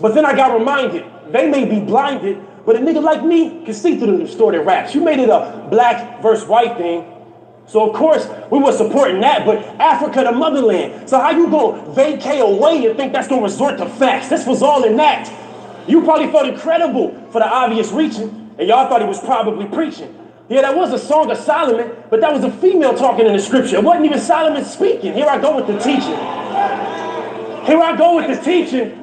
But then I got reminded, they may be blinded, but a nigga like me can see through the distorted raps. You made it a black versus white thing. So of course, we were supporting that, but Africa the motherland. So how you gonna vacate away and think that's gonna resort to facts? This was all in that. You probably felt incredible for the obvious reaching, and y'all thought he was probably preaching. Yeah, that was a song of Solomon, but that was a female talking in the scripture. It wasn't even Solomon speaking. Here I go with the teaching. Here I go with the teaching.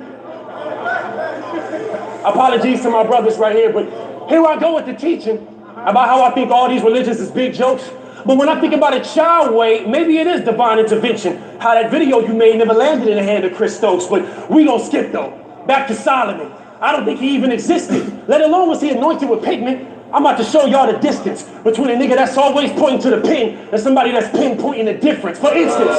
Apologies to my brothers right here, but here I go with the teaching about how I think all these religions is big jokes. But when I think about a child way, maybe it is divine intervention. How that video you made never landed in the hand of Chris Stokes, but we gonna skip though. Back to Solomon. I don't think he even existed, let alone was he anointed with pigment. I'm about to show y'all the distance between a nigga that's always pointing to the pin and somebody that's pinpointing the difference. For instance,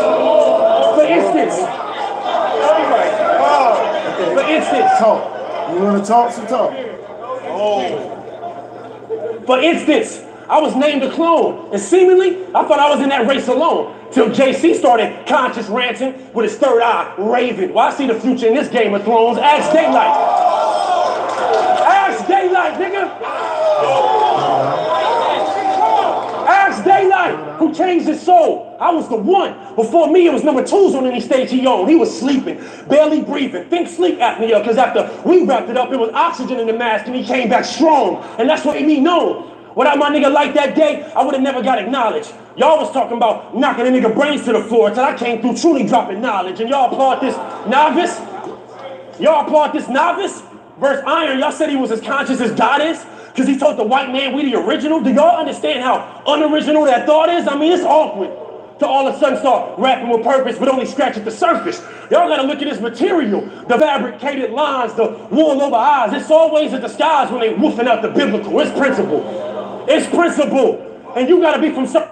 Talk. You want to talk? So talk. For instance, I was named a clone, and seemingly, I thought I was in that race alone. Till JC started conscious ranting with his third eye raving. Well, I see the future in this Game of Thrones. Ask Daylight. Ask Daylight, nigga. Ask Daylight, who changed his soul. I was the one. Before me, it was number 2s on any stage he owned. He was sleeping, barely breathing. Think sleep apnea, because after we wrapped it up, it was oxygen in the mask, and he came back strong. And that's what made me known. Without my nigga like that day, I would have never got acknowledged. Y'all was talking about knocking a nigga brains to the floor until I came through truly dropping knowledge. And y'all applaud this novice? Y'all applaud this novice? Verse Iron, y'all said he was as conscious as God is? Because he told the white man we the original? Do y'all understand how unoriginal that thought is? I mean, it's awkward to all of a sudden start rapping with purpose but only scratch at the surface. Y'all gotta look at this material. The fabricated lines, the wool over eyes. It's always a disguise when they woofing out the biblical. It's principle. It's principle. And you gotta be from certain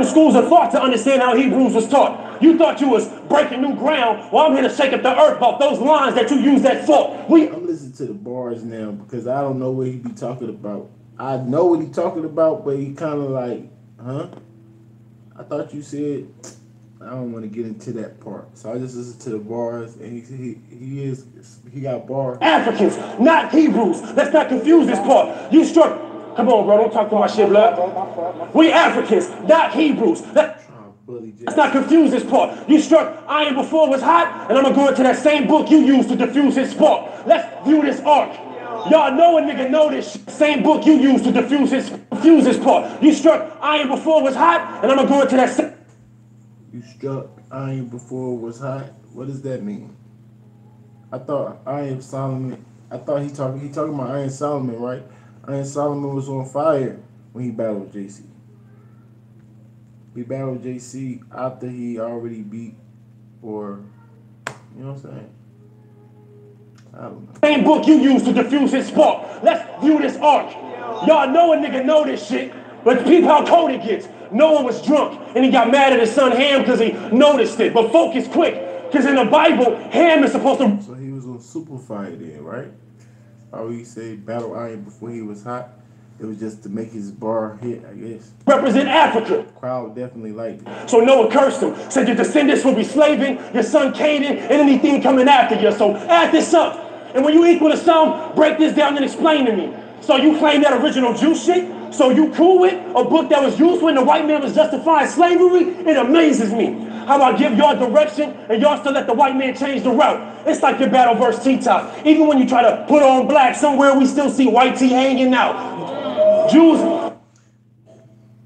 schools of thought to understand how Hebrews was taught. You thought you was breaking new ground. Well, I'm here to shake up the earth about those lines that you use that fault. I'm listening to the bars now because I don't know what he be talking about. I know what he talking about, but he kind of like, huh? I thought you said, I don't want to get into that part. So I just listen to the bars, and he got bars. Africans, not Hebrews. Let's not confuse this part. You struck. Come on, bro. Don't talk to my shit, blood. We Africans, not Hebrews. Let's not confuse this part. You struck iron before it was hot, and I'm gonna go into that same book you used to diffuse his spark. Let's view this arc. Y'all know a nigga know this shit. Same book you used to diffuse his part. You struck iron before it was hot, and I'm gonna go into that same. You struck iron before it was hot. What does that mean? I thought Iron Solomon. I thought he talking about Iron Solomon, right? Iron Solomon was on fire when he battled JC. He battled JC after he already beat, or You know what I'm saying? I don't know. Same book you used to diffuse his spark. Let's view this arc. Y'all know a nigga know this shit, but peep how cold it gets. Noah was drunk, and he got mad at his son Ham because he noticed it. But focus quick, because in the Bible, Ham is supposed to... So he was on Superfire then, right? How he say battle iron before he was hot? It was just to make his bar hit, I guess. Represent Africa. Crowd definitely liked it. So Noah cursed him, said your descendants will be slaving, your son Canaan, and anything coming after you. So add this up. And when you equal the sum, break this down and explain to me. So you claim that original Jew shit? So you cool with a book that was used when the white man was justifying slavery? It amazes me. How about give y'all direction and y'all still let the white man change the route? It's like your battle verse T-Top. Even when you try to put on black, somewhere we still see white T hanging out. Jews.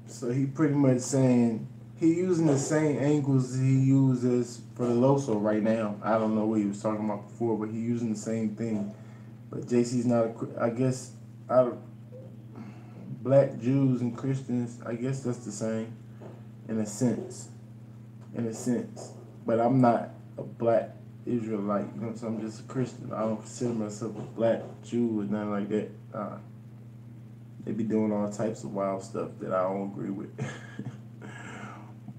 So he pretty much saying he using the same angles he uses for the Loso right now. I don't know what he was talking about before, but he using the same thing. But JC's not, I guess, out of black Jews and Christians, I guess that's the same in a sense. In a sense. But I'm not a black Israelite, you know what I'm saying? I'm just a Christian. I don't consider myself a black Jew or nothing like that. They be doing all types of wild stuff that I don't agree with.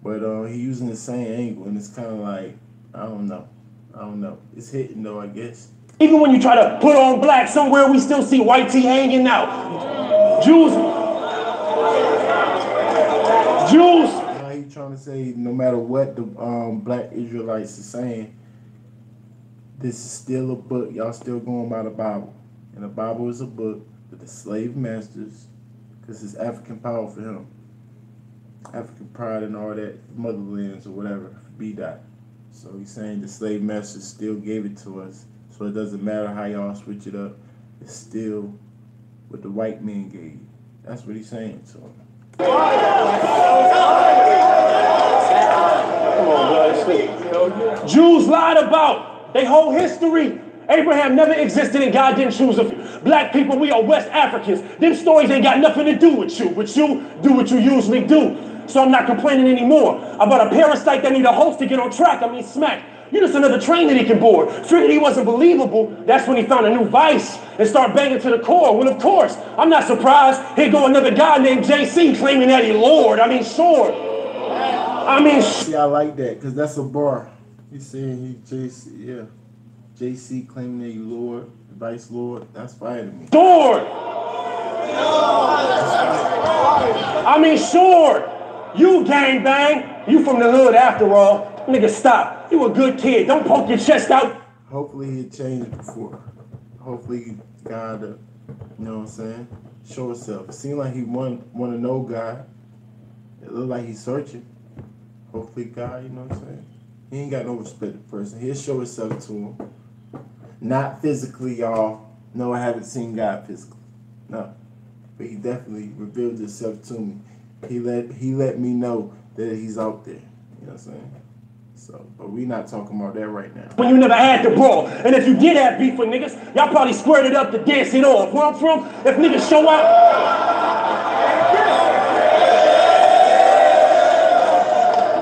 But he using the same angle, and it's kind of like, I don't know. It's hitting though, I guess. Even when you try to put on black, somewhere we still see white T hanging out. Jews. Now he trying to say no matter what the black Israelites are saying, this is still a book. Y'all still going by the Bible. And the Bible is a book that the slave masters, because it's African power for him. African pride and all that, motherlands or whatever, Bdot. So he's saying the slave masters still gave it to us. So it doesn't matter how y'all switch it up. It's still what the white man gave. That's what he's saying to him. Come on, blood. Jews lied about their whole history. Abraham never existed and God didn't choose them. Black people, we are West Africans. Them stories ain't got nothing to do with you. But you do what you usually do. So I'm not complaining anymore about a parasite that need a host to get on track. I mean, smack. You're just another train that he can board. Figured he wasn't believable. That's when he found a new vice and started banging to the core. Well, of course, I'm not surprised. Here go another guy named JC claiming that he Lord. I mean, sure. See, I like that because that's a bar. He's saying he JC, yeah. JC claiming that he Lord, Vice Lord. That's fire to me. Lord. I mean, sure. You gangbang. You from the hood after all. Nigga, stop. You a good kid. Don't poke your chest out. Hopefully he changed before. Hopefully God, you know what I'm saying, show himself. It seemed like he want to know God. It looked like he's searching. Hopefully God, you know what I'm saying. He ain't got no respected person. He'll show himself to him. Not physically, y'all. No, I haven't seen God physically. No. But he definitely revealed himself to me. He let me know that he's out there. You know what I'm saying? So, but we not talking about that right now. When you never had to brawl. And if you did have beef with niggas, y'all probably squared it up to dance it off. Where I'm from, if niggas show up.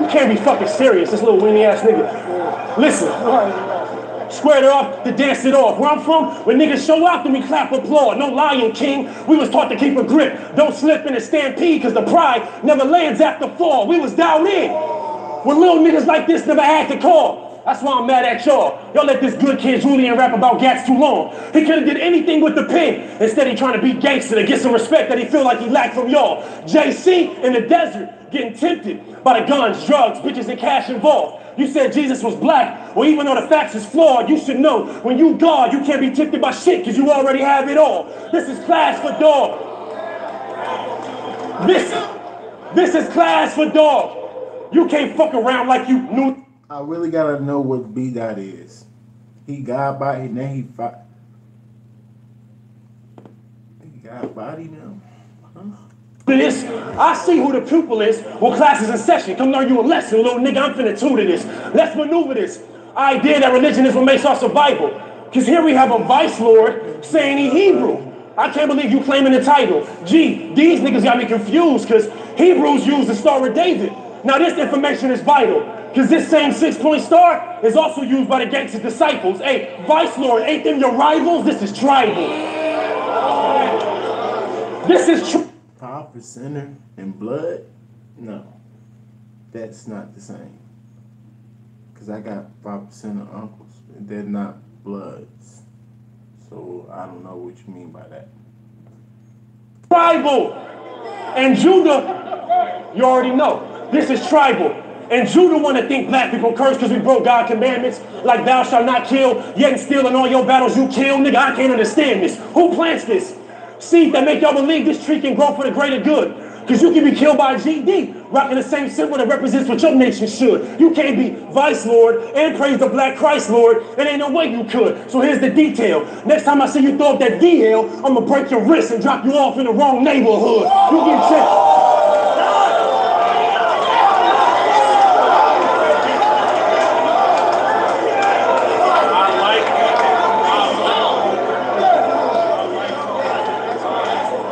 You can't be fucking serious, this little weenie ass nigga. Listen. Squared it off to dance it off. Where I'm from, when niggas show up, then we clap applaud. No Lion King, we was taught to keep a grip. Don't slip in a stampede, cause the pride never lands after fall. We was down in. When little niggas like this never had to call. That's why I'm mad at y'all. Y'all let this good kid Julian rap about gats too long. He could've did anything with the pen. Instead he trying to be gangster to get some respect that he feel like he lacked from y'all. JC in the desert, getting tempted by the guns, drugs, bitches, and cash involved. You said Jesus was black. Well, even though the facts is flawed, you should know when you God, you can't be tempted by shit because you already have it all. This is class for dog. This is class for dog. You can't fuck around like you knew. I really gotta know what Bdot is. He got body, and then he got body now. Huh? This, I see who the pupil is. Well, class is in session. Come learn you a lesson, little nigga. I'm finna tutor this. Let's maneuver this idea that religion is what makes our survival. Because here we have a vice lord saying he Hebrew. I can't believe you claiming the title. Gee, these niggas got me confused because Hebrews use the Star of David. Now this information is vital. Because this same 6-point star is also used by the gangster disciples. Hey, Vice Lord, ain't them your rivals? This is tribal. This is 5% and blood? No, that's not the same. Because I got 5% of uncles, and they're not bloods. So I don't know what you mean by that. Tribal. And Judah, you already know, this is tribal. And Judah want to think black people curse because we broke God's commandments, like thou shalt not kill, yet and still in all your battles you kill. Nigga, I can't understand this. Who plants this? Seed that make y'all believe this tree can grow for the greater good. Because you can be killed by a GD, rocking the same symbol that represents what your nation should. You can't be Vice Lord and praise the Black Christ Lord. There ain't no way you could. So here's the detail. Next time I see you throw up that DL, I'm going to break your wrist and drop you off in the wrong neighborhood. You get checked.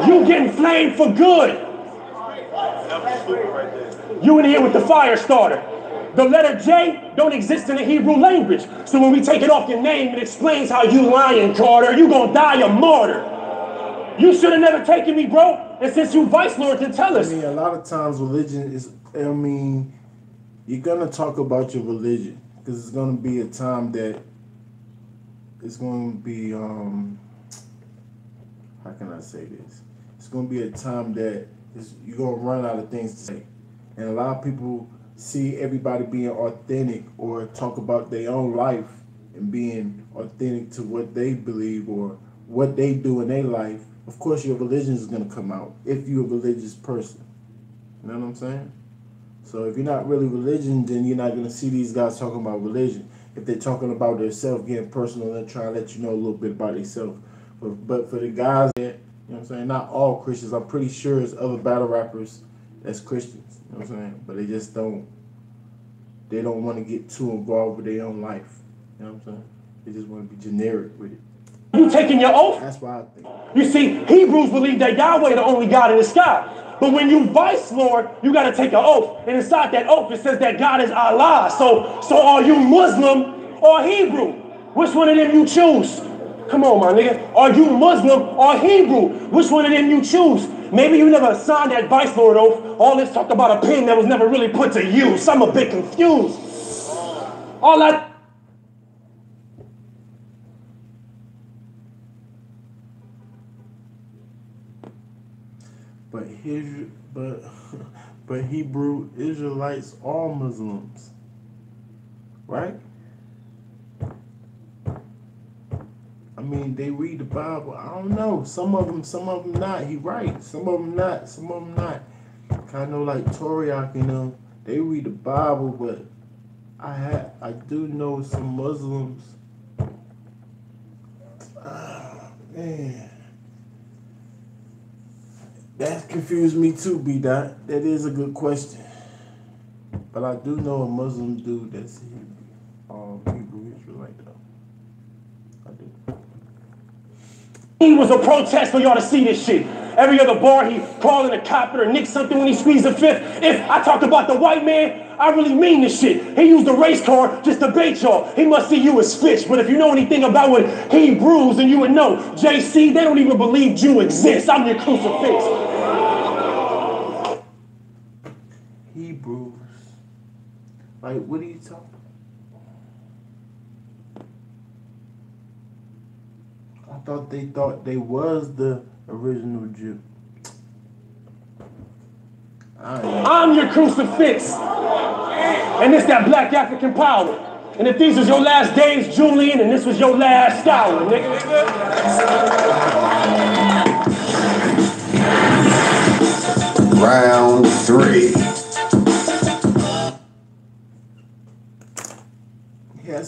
You getting flamed for good. You in here with the fire starter. The letter J don't exist in the Hebrew language. So when we take it off your name, it explains how you lying, Carter. You gonna die a martyr. You should have never taken me, bro. And since you Vice Lord can tell us. I mean, a lot of times religion is, I mean, you're gonna talk about your religion. Because it's gonna be a time that it's gonna be, how can I say this? It's gonna be a time that you're gonna run out of things to say. And a lot of people see everybody being authentic or talk about their own life and being authentic to what they believe or what they do in their life. Of course, your religion is going to come out if you're a religious person. You know what I'm saying? So if you're not really religion, then you're not going to see these guys talking about religion. If they're talking about themselves, getting personal, and trying to let you know a little bit about themselves. But for the guys that, you know what I'm saying, not all Christians, I'm pretty sure there's other battle rappers that's Christians. You know what I'm saying? But they just don't want to get too involved with their own life. You know what I'm saying? They just want to be generic with it. You taking your oath? That's why I think. You see, Hebrews believe that Yahweh the only God in the sky. But when you Vice Lord, you got to take an oath. And inside that oath, it says that God is Allah. So are you Muslim or Hebrew? Which one of them you choose? Come on, my nigga. Are you Muslim or Hebrew? Which one of them you choose? Maybe you never signed that Vice Lord oath. All this talk about a pen that was never really put to use. I'm a bit confused. All that. But Hebrew Israelites are Muslims, right? I mean, they read the Bible. I don't know. Some of them not. He right. Some of them not. Some of them not. Kind of like Toriak, you know. They read the Bible, but I do know some Muslims. Man, that confused me too, Bdot. That is a good question. But I do know a Muslim dude that's Hebrew Israelite though. I do. He was a protest for y'all to see this shit. Every other bar, he calling a cop or nick something when he squeezed a fifth. If I talk about the white man, I really mean this shit. He used the race car just to bait y'all. He must see you as fish. But if you know anything about what Hebrews, then you would know. JC, they don't even believe Jew exists. I'm your crucifix. Hebrews. Like, what are you talking about? I thought they was the original Jew. I'm your crucifix. And it's that black African power. And if these was your last days, Julian, and this was your last hour, nigga. Round 3. He had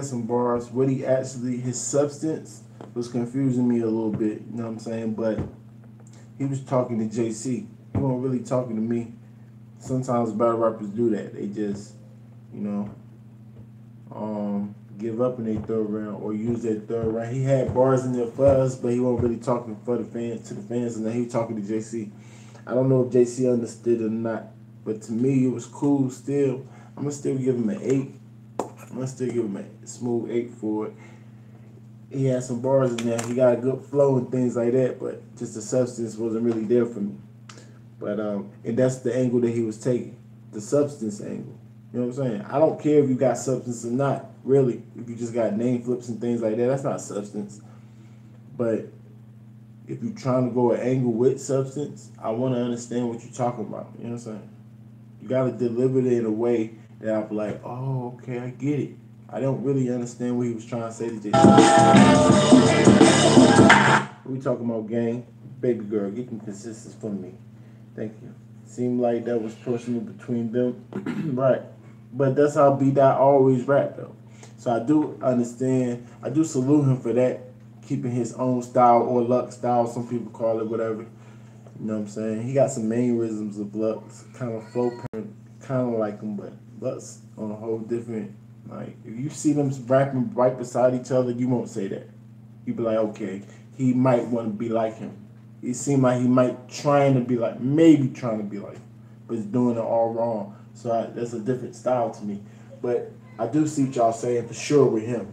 some bars. What he actually, his substance was confusing me a little bit, you know what I'm saying? But he was talking to JC. He wasn't really talking to me. Sometimes battle rappers do that. They just, you know, give up in their third round or use their third round. He had bars in there for us, but he wasn't really talking for the fans, and then he was talking to JC. I don't know if JC understood or not, but to me it was cool still. I'm gonna still give him an 8. I'm gonna still give him a smooth 8 for it. He had some bars in there. He got a good flow and things like that, but just the substance wasn't really there for me. But and that's the angle that he was taking, the substance angle. You know what I'm saying? I don't care if you got substance or not, really. If you just got name flips and things like that, that's not substance. But if you're trying to go an angle with substance, I want to understand what you're talking about. You know what I'm saying? You got to deliver it in a way that I'm like, oh, okay, I get it. I don't really understand what he was trying to say to Jason. We talking about gang. Baby girl, get some consistency from me. Thank you. Seemed like that was personal between them. Right. But that's how Bdot always rap, though. So I do understand. I do salute him for that. Keeping his own style or Lux style, some people call it, whatever. You know what I'm saying? He got some mannerisms of Lux, kind of flow, kind of like him, but Lux on a whole different, like, if you see them rapping right beside each other, you won't say that. You be like, okay, he might want to be like him. It seemed like he might maybe trying to be like him, but he's doing it all wrong. So that's a different style to me. But I do see what y'all saying for sure with him.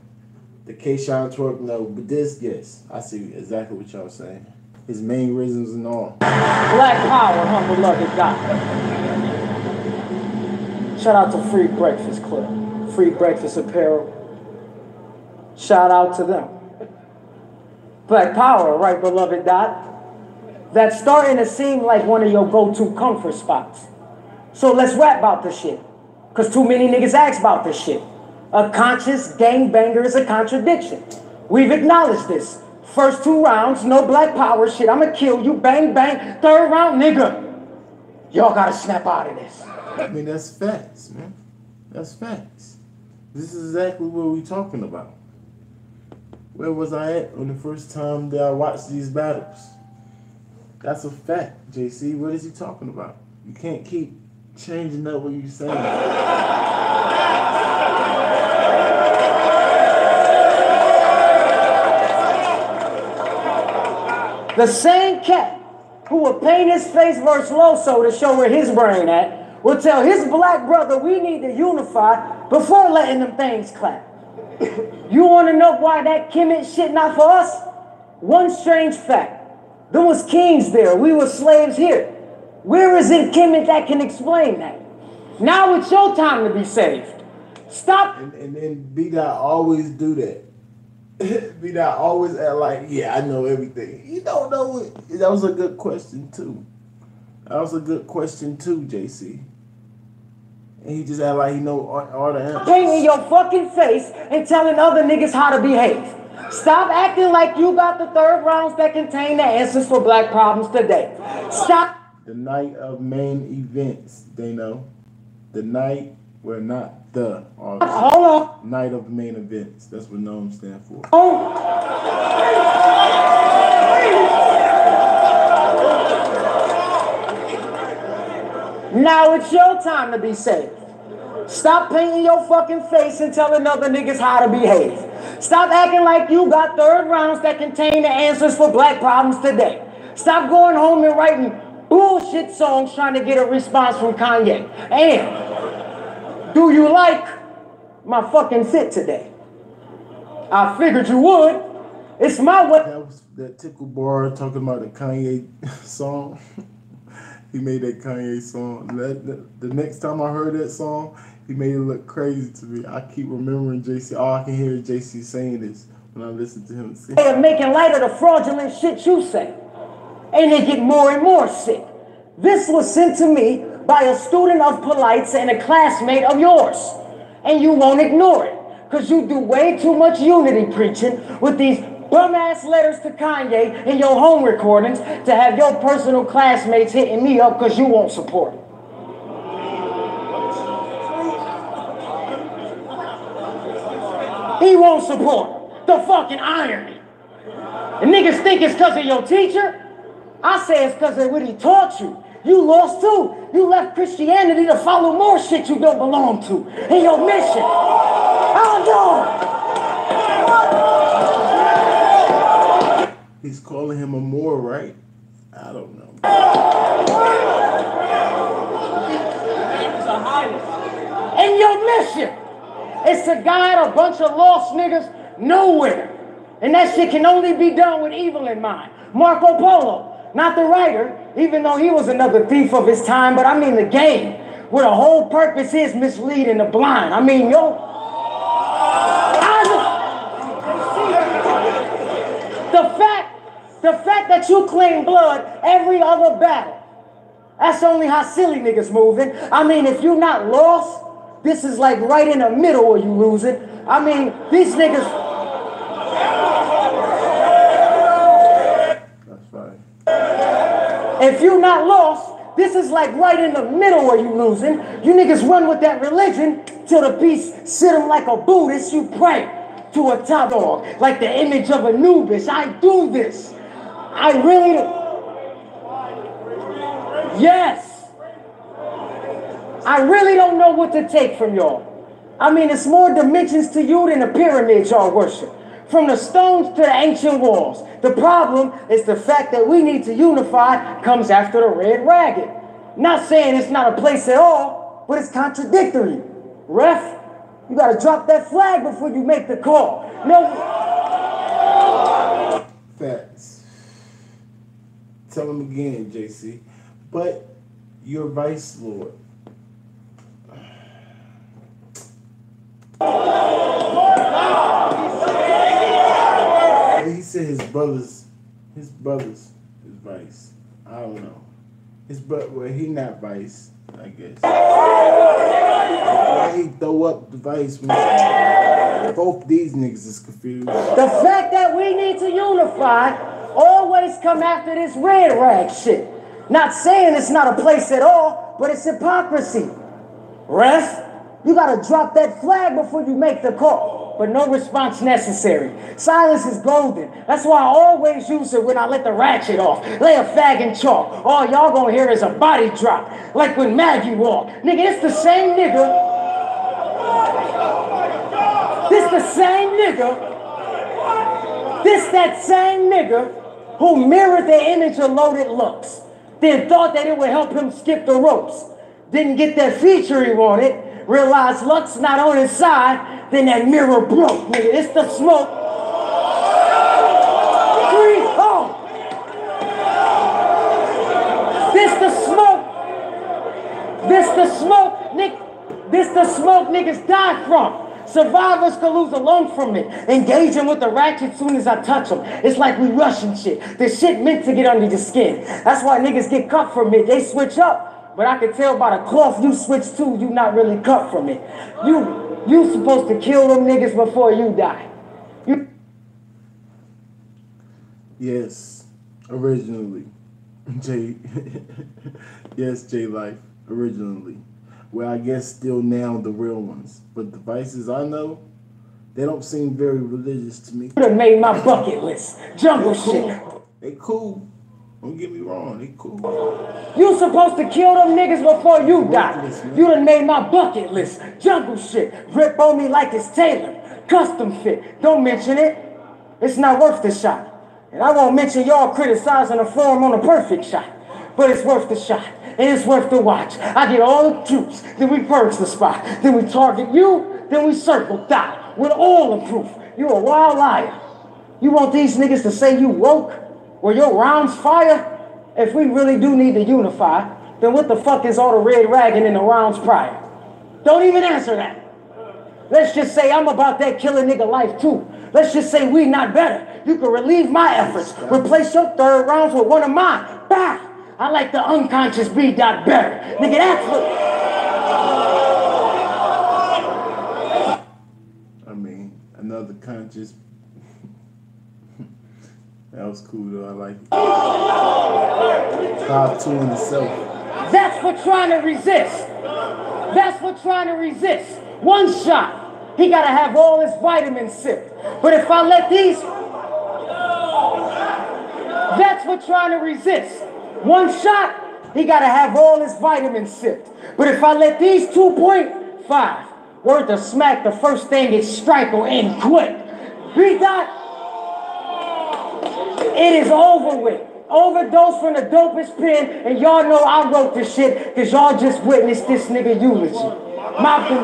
The K-Shine twerk, no, but this, yes. I see exactly what y'all saying. His main reasons and all. Black power, humble beloved God. Shout out to Free Breakfast Club, Free Breakfast Apparel. Shout out to them. Black power, right, beloved Dot? That's starting to seem like one of your go-to comfort spots. So let's rap about this shit. Cause too many niggas ask about this shit. A conscious gangbanger is a contradiction. We've acknowledged this. First 2 rounds, no black power shit. I'ma kill you, bang, bang. 3rd round, nigga. Y'all gotta snap out of this. I mean, that's facts, man. That's facts. This is exactly what we're talking about. Where was I at on the first time that I watched these battles? That's a fact, JC. What is he talking about? You can't keep changing up what you're saying. The same cat who would paint his face versus Loso to show where his brain at will tell his black brother we need to unify before letting them things clap. You want to know why that Kemet shit not for us? One strange fact. There was kings there. We were slaves here. Where is it Kemet that can explain that? Now it's your time to be saved. Stop. And then Bdot always do that. Bdot always act like, yeah, I know everything. You don't know it. That was a good question, too. That was a good question, too, JC. And he just act like he know all the answers. Painting your fucking face and telling other niggas how to behave. Stop acting like you got the 3rd rounds that contain the answers for black problems today. Stop. The night of main events, they know. The night, well, not the, obviously. Hold on. Night of main events. That's what NOM stand for. Now it's your time to be saved. Stop painting your fucking face and telling other niggas how to behave. Stop acting like you got 3rd rounds that contain the answers for black problems today. Stop going home and writing bullshit songs trying to get a response from Kanye. And do you like my fucking fit today? I figured you would. It's my way. That was that Tickle Bar talking about the Kanye song. He made that Kanye song. The next time I heard that song, he made it look crazy to me. I keep remembering JC. All I can hear is JC saying this when I listen to him sing. They are making light of the fraudulent shit you say. And they get more and more sick. This was sent to me by a student of Polite's and a classmate of yours. And you won't ignore it. Because you do way too much unity preaching with these bum-ass letters to Kanye in your home recordings to have your personal classmates hitting me up because you won't support it. He won't support the fucking irony. And niggas think it's because of your teacher. I say it's because of what he taught you. You lost too. You left Christianity to follow more shit you don't belong to in your mission. Oh no! He's calling him a Moor, right? I don't know. And to guide a bunch of lost niggas nowhere. And that shit can only be done with evil in mind. Marco Polo, not the writer, even though he was another thief of his time, but I mean the game, where the whole purpose is misleading the blind. I mean, yo, the fact that you claim blood every other battle, that's only how silly niggas moving. I mean, if you're not lost, this is like right in the middle where you losing. I mean, these niggas. That's right. If you're not lost, this is like right in the middle where you losing. You niggas run with that religion till the beast sit them like a Buddhist. You pray to a top dog, like the image of Anubis. I do this. I really. Yes. I really don't know what to take from y'all. I mean, it's more dimensions to you than the pyramids y'all worship. From the stones to the ancient walls. The problem is the fact that we need to unify comes after the red ragged. Not saying it's not a place at all, but it's contradictory. Ref, you gotta drop that flag before you make the call. No. Facts. Tell him again, JC. But you're Vice Lord. He said his brothers is Vice. I don't know. His brother, well, he not Vice, I guess. Why he throw up the Vice when both these niggas is confused? The fact that we need to unify always come after this red rag shit. Not saying it's not a place at all, but it's hypocrisy. Ref, you gotta drop that flag before you make the call. But no response necessary. Silence is golden. That's why I always use it when I let the ratchet off. Lay a fag in chalk. All y'all gonna hear is a body drop. Like when Maggie walked. Nigga, it's the same nigga. This the same nigga. This that same nigga who mirrored the image of loaded looks. Then thought that it would help him skip the ropes. Didn't get that feature he wanted. Realized luck's not on his side. Then that mirror broke, nigga. It's the smoke. 3-0. This the smoke. This the smoke, nigga. This the smoke niggas die from. Survivors could lose a lung from it. Engaging with the ratchet soon as I touch them. It's like we rushing shit. This shit meant to get under your skin. That's why niggas get cut from it. They switch up. But I can tell by the cloth you switch to, you not really cut from it. You supposed to kill them niggas before you die. Yes, originally. Yes, J Life, originally. Well, I guess still now the real ones. But the Vices I know, they don't seem very religious to me. You done made my bucket list. Jungle shit. They cool. Don't get me wrong, they cool. You supposed to kill them niggas before you die. You done made my bucket list. Jungle shit. Rip on me like it's tailored. Custom fit. Don't mention it. It's not worth the shot. And I won't mention y'all criticizing the form on the perfect shot. But it's worth the shot. And it's worth the watch. I get all the troops. Then we purge the spot. Then we target you. Then we circle dot. With all the proof. You a wild liar. You want these niggas to say you woke? Were your rounds fire? If we really do need to unify, then what the fuck is all the red ragging in the rounds prior? Don't even answer that. Let's just say I'm about that killer nigga life too. Let's just say we not better. You can relieve my efforts. Replace your third rounds with one of mine. Bah! I like the unconscious Bdot better. Nigga, that's what... I mean, another conscious... That was cool though, I like it. 5-2 in itself. That's for trying to resist. That's for trying to resist. One shot, he gotta have all his vitamins sipped. But if I let these... That's for trying to resist. One shot, he gotta have all his vitamins sipped. But if I let these 2.5 worth of smack, the first thing is strike or end quick. Bdot. It is over with. Overdose from the dopest pen, and y'all know I wrote this shit because y'all just witnessed this nigga eulogy. Malcolm.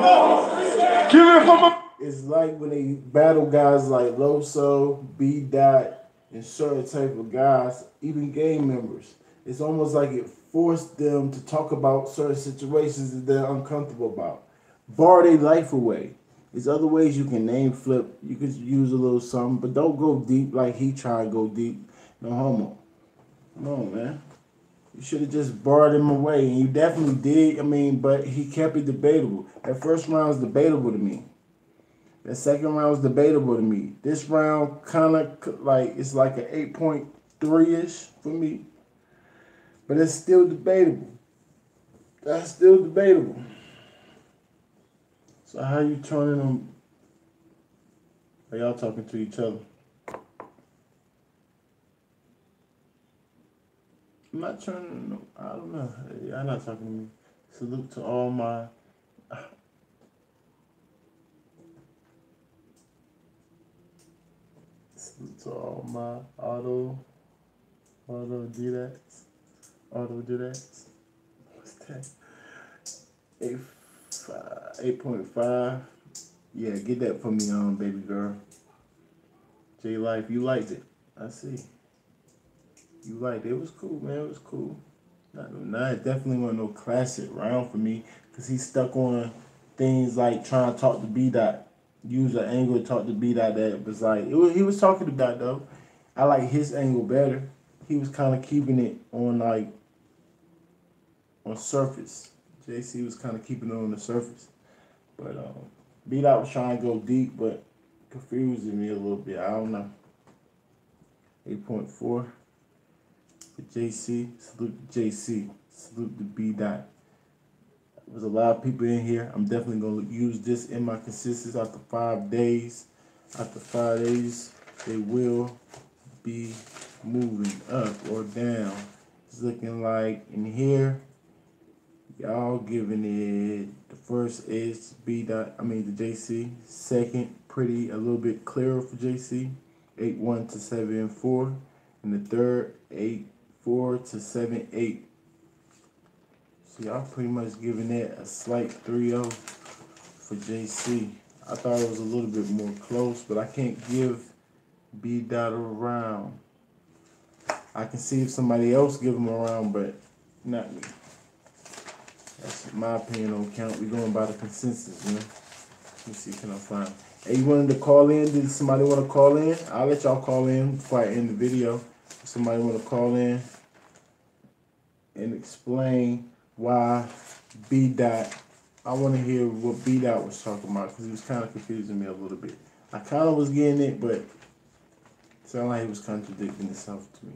Give it from a... it's like when they battle guys like Loso, Bdot, and certain type of guys, even gang members. It's almost like it forced them to talk about certain situations that they're uncomfortable about. Bar their life away. There's other ways you can name flip. You could use a little something, but don't go deep like he tried to go deep. No homo. Come on, man. You should have just barred him away, and you definitely did. I mean, but he kept it debatable. That first round was debatable to me. That second round was debatable to me. This round kind of like, it's like an 8.3-ish for me. But it's still debatable. That's still debatable. So how you turning them? Are y'all talking to each other? I'm not turning them. I don't know. Y'all not talking to me. Salute to all my... Salute to all my auto Bdots. What's that? 8.5. Yeah, get that for me, baby girl. J Life, you liked it. I see. You liked it. It was cool, man. It was cool. It definitely wasn't no classic round for me, because he stuck on things like trying to talk to Bdot. Use an angle to talk to Bdot that was like, he was talking to Bdot though. I like his angle better. He was kind of keeping it on on surface. JC was kind of keeping it on the surface. But Bdot was trying to go deep, but confusing me a little bit. I don't know. 8.4 for JC. Salute to JC. Salute to Bdot. There's a lot of people in here. I'm definitely going to use this in my consistency after 5 days. After 5 days, they will be moving up or down. It's looking like in here, y'all giving it, the first is Bdot, the JC. Second, pretty, a little bit clearer for JC, 8-1 to 7-4. And the third, 8-4 to 7-8. So y'all pretty much giving that a slight 3-0 for JC. I thought it was a little bit more close, but I can't give Bdot a round. I can see if somebody else give him a round, but not me. That's my opinion on count. We're going by the consensus, man. Let me see, can I find? Hey, you wanted to call in? Did somebody want to call in? I'll let y'all call in before I end the video. If somebody want to call in and explain why Bdot, I want to hear what Bdot was talking about, because he was kind of confusing me a little bit. I kind of was getting it, but it sounded like he was contradicting himself to me.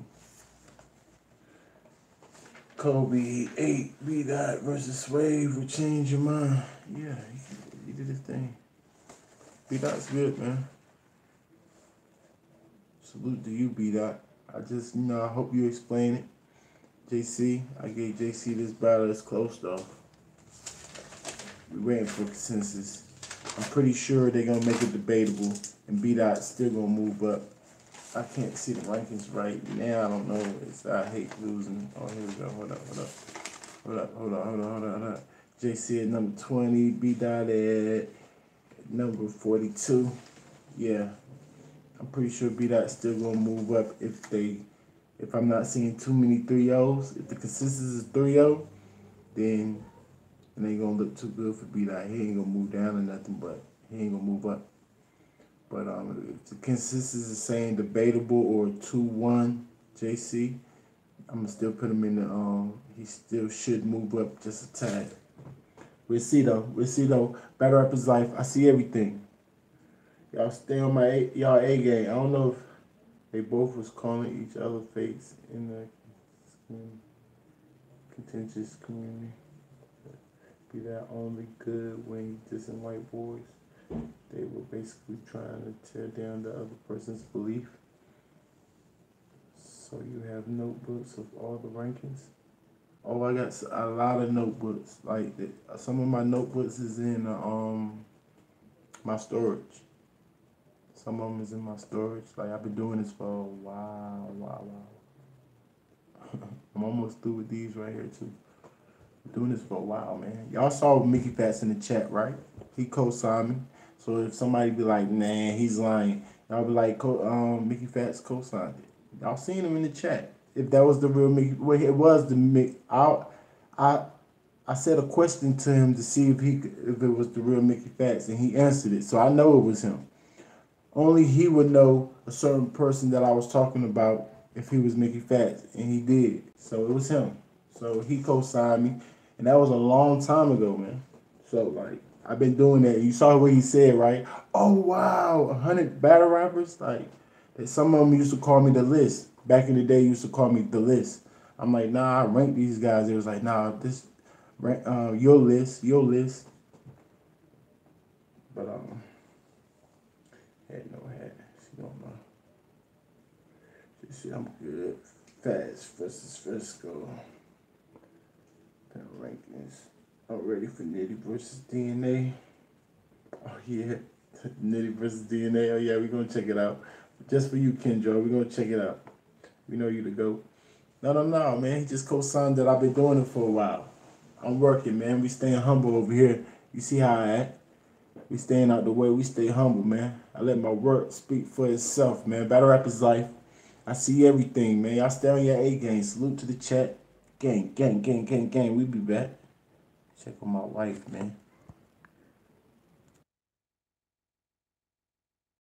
Kobe 8, Bdot versus Swave will change your mind. Yeah, he did his thing. Bdot's good, man. Salute to you, Bdot. I just, I hope you explain it. JC, I gave JC this battle. It's close, though. We're waiting for consensus. I'm pretty sure they're going to make it debatable, and Bdot's still going to move up. I can't see the rankings right now. I don't know. I hate losing. Oh, here we go. Hold up. JC at number 20. Bdot at number 42. Yeah. I'm pretty sure Bdot's still going to move up if I'm not seeing too many 3-0s. If the consensus is 3-0, then it ain't going to look too good for Bdot. He ain't going to move down or nothing, but he ain't going to move up. But if the consensus is saying debatable or 2-1 JC, I'm going to still put him in the, he still should move up just a tad. We'll see though. Battle Rap is life. I see everything. Y'all stay on y'all A game. I don't know if they both was calling each other fakes in the contentious community. Bdot only good when he dissing white boys. They were basically trying to tear down the other person's belief. So you have notebooks of all the rankings. Oh, I got a lot of notebooks. Like some of my notebooks is in my storage. Some of them is in my storage. Like I've been doing this for a while. I'm almost through with these right here too. Been doing this for a while, man. Y'all saw Mickey Fats in the chat, right? He co-signed me. So if somebody be like, nah, he's lying, y'all be like, Mickey Fats co-signed it. Y'all seen him in the chat. If that was the real Mickey, well, it was the Mickey. I said a question to him to see if it was the real Mickey Fats, and he answered it. So I know it was him. Only he would know a certain person that I was talking about if he was Mickey Fats, and he did. So it was him. So he co-signed me, and that was a long time ago, man. So like I've been doing that. You saw what he said, right? Oh wow, 100 battle rappers. Like some of them used to call me the list. Back in the day, used to call me the list. I'm like, nah, I ranked these guys. It was like, nah, this, your list. But had no hat. She don't know. She, I'm good. Fats versus Frisco. The rankings. I'm ready for Nitty versus DNA. Oh yeah, Nitty versus DNA. Oh yeah, we're gonna check it out. Just for you, Kendra, we're gonna check it out. We know you to go. No, man. He just co-signed that. I've been doing it for a while. I'm working, man. We staying humble over here. You see how I act. We staying out the way. We stay humble, man. I let my work speak for itself, man. Battle rap is life. I see everything, man. Y'all stay on your A game. Salute to the chat. Gang. We be back. Check on my wife, man.